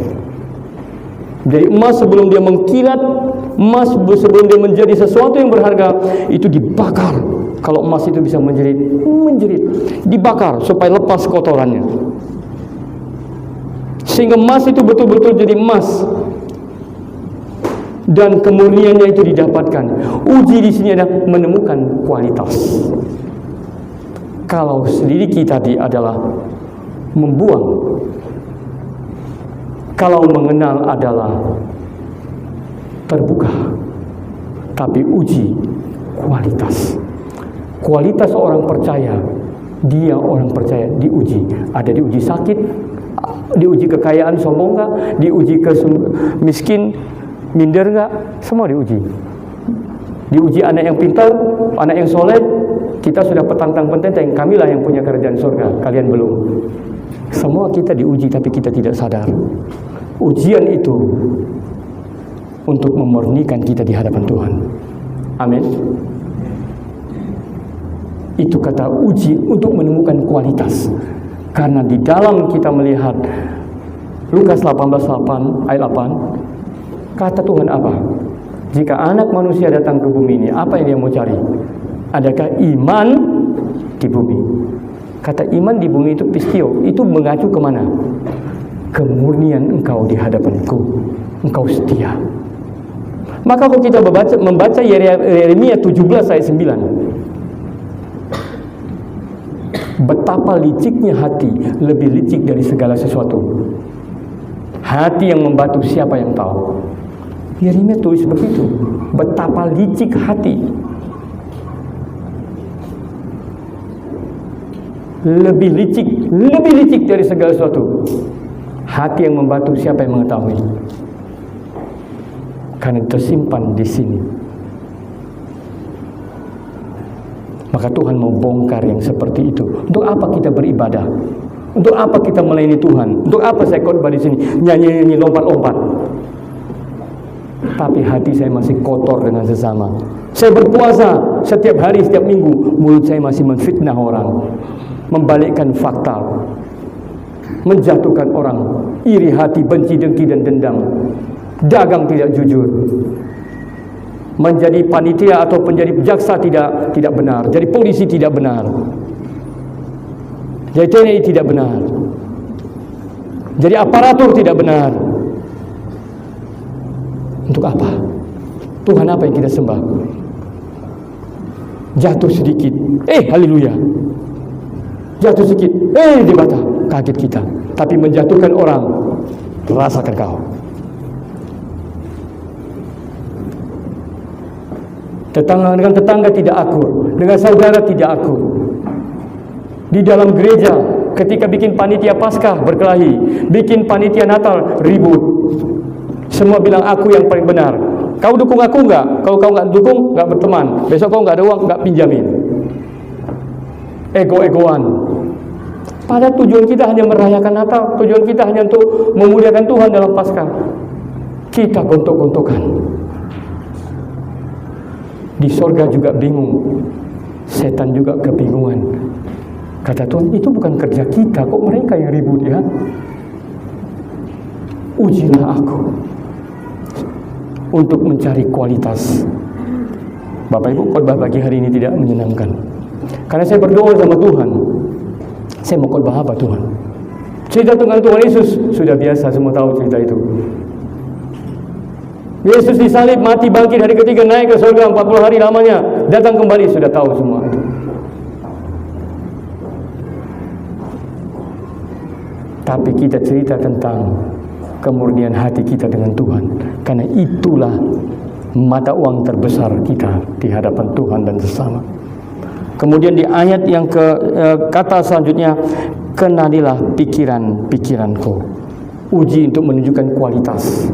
Jadi emas sebelum dia mengkilat, emas sebelum dia menjadi sesuatu yang berharga, itu dibakar. Kalau emas itu bisa menjerit, dibakar supaya lepas kotorannya. Sehingga emas itu betul-betul jadi emas. Dan kemurniannya itu didapatkan. Uji di sini adalah menemukan kualitas. Kalau selidiki tadi adalah membuang, kalau mengenal adalah terbuka, tapi uji kualitas. Kualitas orang percaya, dia orang percaya diuji. Ada diuji sakit, diuji kekayaan, sombong enggak, diuji miskin, minder enggak, semua diuji. Diuji anak yang pintar, anak yang soleh. Kita sudah petantang-petenteng, kamilah yang punya kerajaan surga, kalian belum. Semua kita diuji, tapi kita tidak sadar. Ujian itu untuk memurnikan kita di hadapan Tuhan. Amin. Itu kata uji untuk menemukan kualitas. Karena di dalam kita melihat Lukas 18 ayat 8, kata Tuhan apa? Jika anak manusia datang ke bumi ini, apa yang dia mau cari? Adakah iman di bumi? Kata iman di bumi itu pistio, itu mengacu kemana? Kemurnian engkau di hadapanku, engkau setia. Maka kalau kita membaca Yeremia 17 ayat 9, betapa liciknya hati, lebih licik dari segala sesuatu. Hati yang membatu siapa yang tahu? Yeremia tulis begitu, betapa licik hati. Lebih licik dari segala sesuatu. Hati yang membatu siapa yang mengetahui? Karena tersimpan di sini. Maka Tuhan mau bongkar yang seperti itu. Untuk apa kita beribadah? Untuk apa kita melayani Tuhan? Untuk apa saya khotbah di sini? Nyanyi-nyanyi, lompat-lompat. Tapi hati saya masih kotor dengan sesama. Saya berpuasa setiap hari, setiap minggu, mulut saya masih menfitnah orang, membalikkan fakta. menjatuhkan orang, iri hati, benci, dengki, dan dendam, dagang tidak jujur, menjadi panitia atau menjadi jaksa tidak benar, jadi polisi tidak benar, jadi TNI tidak benar, jadi aparatur tidak benar. Untuk apa? Tuhan apa yang kita sembah? Jatuh sedikit, haleluya. Jatuh sedikit, dibata, kaget kita. Tapi menjatuhkan orang, rasakan kau. Dengan tetangga tidak akur, dengan saudara tidak akur. Di dalam gereja, ketika bikin panitia Paskah berkelahi, bikin panitia Natal ribut. Semua bilang aku yang paling benar. Kau dukung aku enggak? Kalau kau enggak dukung, enggak berteman. Besok kau enggak ada uang, enggak pinjamin. Ego-egoan. Pada tujuan kita hanya merayakan Natal, tujuan kita hanya untuk memuliakan Tuhan dalam Paskah. Kita gontok-gontokan. Di sorga juga bingung. Setan juga kebingungan. Kata Tuhan, itu bukan kerja kita, kok mereka yang ribut ya? Ujilah aku untuk mencari kualitas. Bapak Ibu, khotbah pagi hari ini tidak menyenangkan. Karena saya berdoa sama Tuhan. Saya mau khotbah apa Tuhan? Cerita tentang Tuhan Yesus sudah biasa, semua tahu cerita itu. Yesus disalib, mati, bangkit hari ketiga, naik ke surga 40 hari lamanya, datang kembali, sudah tahu semua itu. Tapi kita cerita tentang kemurnian hati kita dengan Tuhan, karena itulah mata uang terbesar kita di hadapan Tuhan dan sesama. Kemudian di ayat yang kata selanjutnya, kenalilah pikiran-pikiranku. Uji untuk menunjukkan kualitas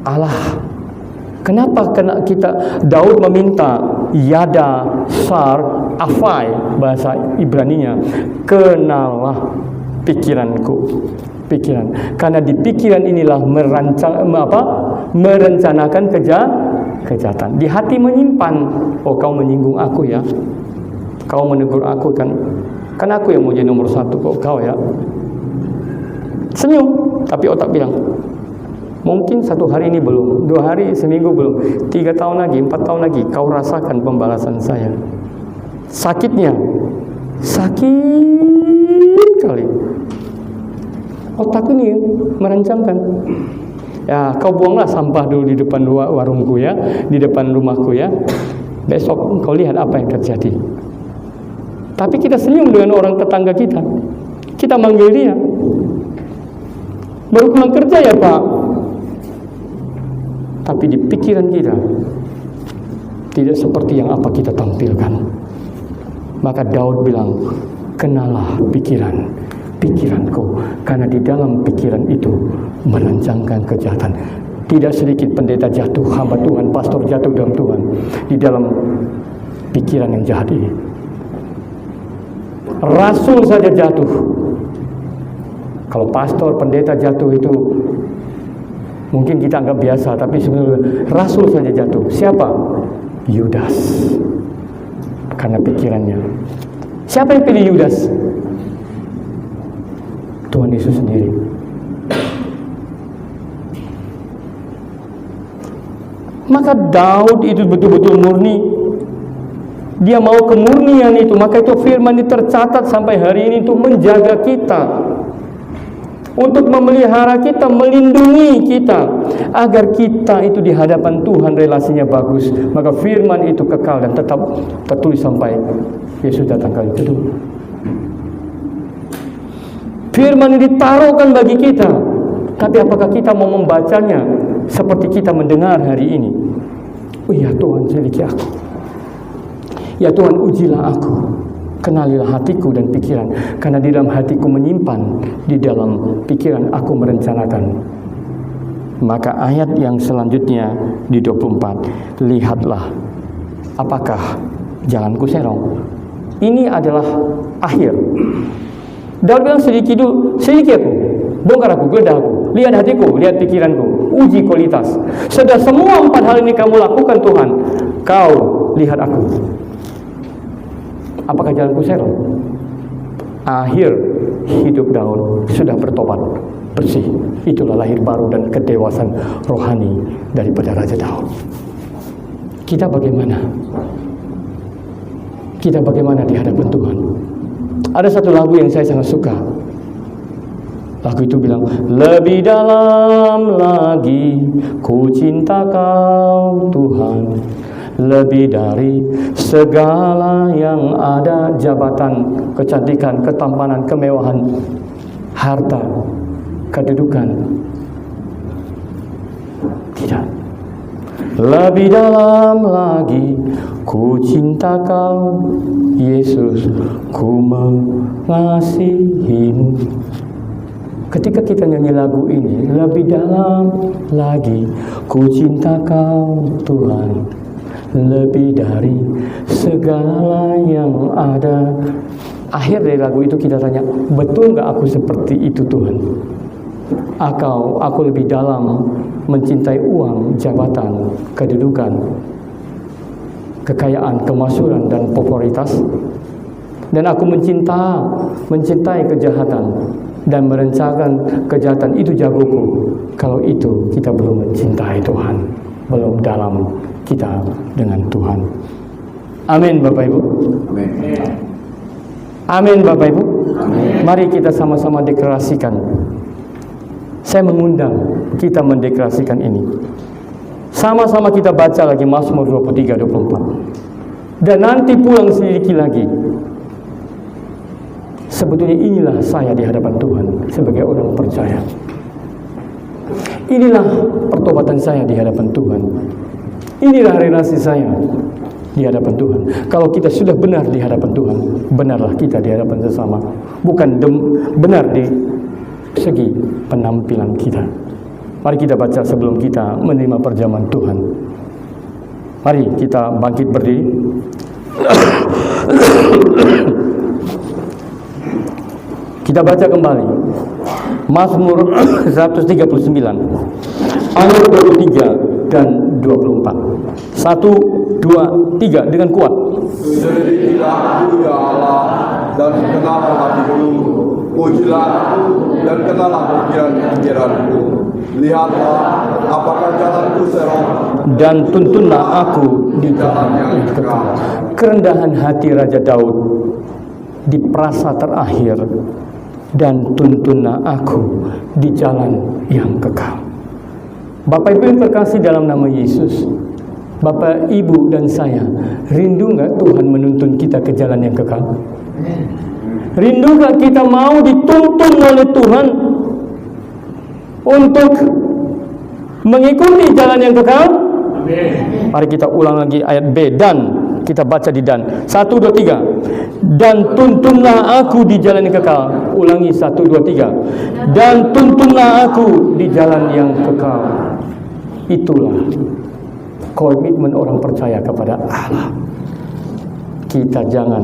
Allah. Kenapa Daud meminta yada, sar, afai bahasa Ibraninya, kenalah pikiranku, karena di pikiran inilah merencanakan kejahatan. Di hati menyimpan, kau menyinggung aku ya, kau menegur aku kan aku yang mau jadi nomor 1, kok kau ya. Senyum, tapi otak bilang, mungkin 1 hari ini belum, 2 hari, seminggu belum, 3 tahun lagi, 4 tahun lagi, kau rasakan pembalasan saya. Sakitnya, sakit kali. Otak ini merancangkan. Ya, kau buanglah sampah dulu di depan warungku ya, di depan rumahku ya. Besok kau lihat apa yang terjadi. Tapi kita senyum dengan orang tetangga kita. Kita manggil dia. Baru pulang kerja ya Pak. Tapi di pikiran kita tidak seperti yang apa kita tampilkan. Maka Daud bilang, kenalah pikiranku, karena di dalam pikiran itu merancangkan kejahatan. Tidak sedikit pendeta jatuh, hamba Tuhan, pastor jatuh dalam Tuhan, di dalam pikiran yang jahat ini. Rasul saja jatuh. Kalau pastor, pendeta jatuh itu mungkin kita anggap biasa, tapi sebenarnya Rasul saja jatuh. Siapa? Yudas. Karena pikirannya. Siapa yang pilih Yudas? Tuhan Yesus sendiri. Maka Daud itu betul-betul murni. Dia mau kemurnian itu. Maka itu firman ini tercatat sampai hari ini untuk menjaga kita, untuk memelihara kita, melindungi kita, agar kita itu di hadapan Tuhan relasinya bagus. Maka firman itu kekal dan tetap tertulis sampai Yesus datang kali kedua. Firman ini ditaruhkan bagi kita. Tapi apakah kita mau membacanya seperti kita mendengar hari ini? Oh ya Tuhan, selidiki aku. Ya Tuhan, ujilah aku. Kenalilah hatiku dan pikiran, karena di dalam hatiku menyimpan, di dalam pikiran aku merencanakan. Maka ayat yang selanjutnya di 24, lihatlah apakah jalanku serong. Ini adalah akhir. Daud bilang, selidiki aku, bongkar aku, geledah aku, lihat hatiku, lihat pikiranku, uji kualitas. Sudah semua 4 hal ini kamu lakukan Tuhan, kau lihat aku. Apakah jalanku serong? akhir hidup Daud sudah bertobat bersih. Itulah lahir baru dan kedewasaan rohani daripada Raja Daud. Kita bagaimana? Kita bagaimana di hadapan Tuhan? Ada satu lagu yang saya sangat suka. Lagu itu bilang, lebih dalam lagi ku cinta Kau Tuhan, lebih dari segala yang ada, jabatan, kecantikan, ketampanan, kemewahan, harta, kedudukan. Tidak. Lebih dalam lagi ku cinta Kau Yesus, ku mengasihimu. Ketika kita nyanyi lagu ini, lebih dalam lagi ku cinta Kau Tuhan, lebih dari segala yang ada. Akhir dari lagu itu kita tanya, betul nggak aku seperti itu Tuhan? Aku lebih dalam mencintai uang, jabatan, kedudukan, kekayaan, kemasyhuran, dan popularitas. Dan aku mencintai kejahatan dan merencanakan kejahatan, itu jagoku. Kalau itu kita belum mencintai Tuhan, belum dalam kita dengan Tuhan. Amin Bapak Ibu. Amin. Amin Bapak Ibu. Amin. Mari kita sama-sama deklarasikan. Saya mengundang kita mendeklarasikan ini. Sama-sama kita baca lagi Mazmur 23:24. Dan nanti pulang selidiki lagi. Sebetulnya inilah saya di hadapan Tuhan sebagai orang percaya. Inilah pertobatan saya di hadapan Tuhan. Inilah relasi saya di hadapan Tuhan. Kalau kita sudah benar di hadapan Tuhan, benarlah kita di hadapan sesama. Bukan benar di segi penampilan kita. Mari kita baca sebelum kita menerima perjamuan Tuhan. Mari kita bangkit berdiri. Kita baca kembali Mazmur 139 ayat 23 dan 24. 1, 2, 3 dengan kuat. Selidikilah aku ya Allah, dan kenallah hatiku. Pujilah aku dan kenallah pikiran-pikiranku. Lihatlah apakah jalanku serong, dan tuntunlah aku di jalan yang kekal. Kerendahan hati Raja Daud di prasa terakhir, dan tuntunlah aku di jalan yang kekal. Bapak Ibu yang terkasih dalam nama Yesus, Bapak Ibu dan saya, rindu nggak Tuhan menuntun kita ke jalan yang kekal? Rindu nggak kita mau dituntun oleh Tuhan untuk mengikuti jalan yang kekal? Mari kita ulang lagi ayat B, dan kita baca di dan. 1, 2, 3. Dan tuntunlah aku di jalan yang kekal. Ulangi 1, 2, 3. Dan tuntunlah aku di jalan yang kekal. Itulah komitmen orang percaya kepada Allah. Kita jangan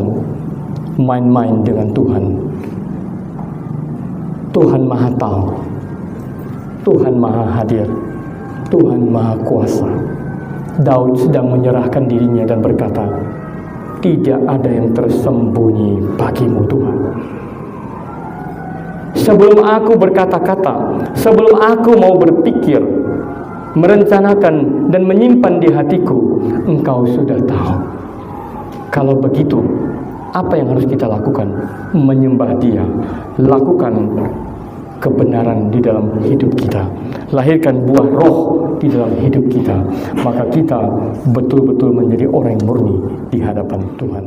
main-main dengan Tuhan. Tuhan Maha tahu. Tuhan Maha hadir. Tuhan Maha kuasa. Daud sedang menyerahkan dirinya dan berkata, tidak ada yang tersembunyi bagimu Tuhan. Sebelum aku berkata-kata, sebelum aku mau berpikir, merencanakan dan menyimpan di hatiku, Engkau sudah tahu. Kalau begitu, apa yang harus kita lakukan? Menyembah Dia. Lakukan kebenaran di dalam hidup kita. Lahirkan buah roh di dalam hidup kita. Maka kita betul-betul menjadi orang yang murni di hadapan Tuhan.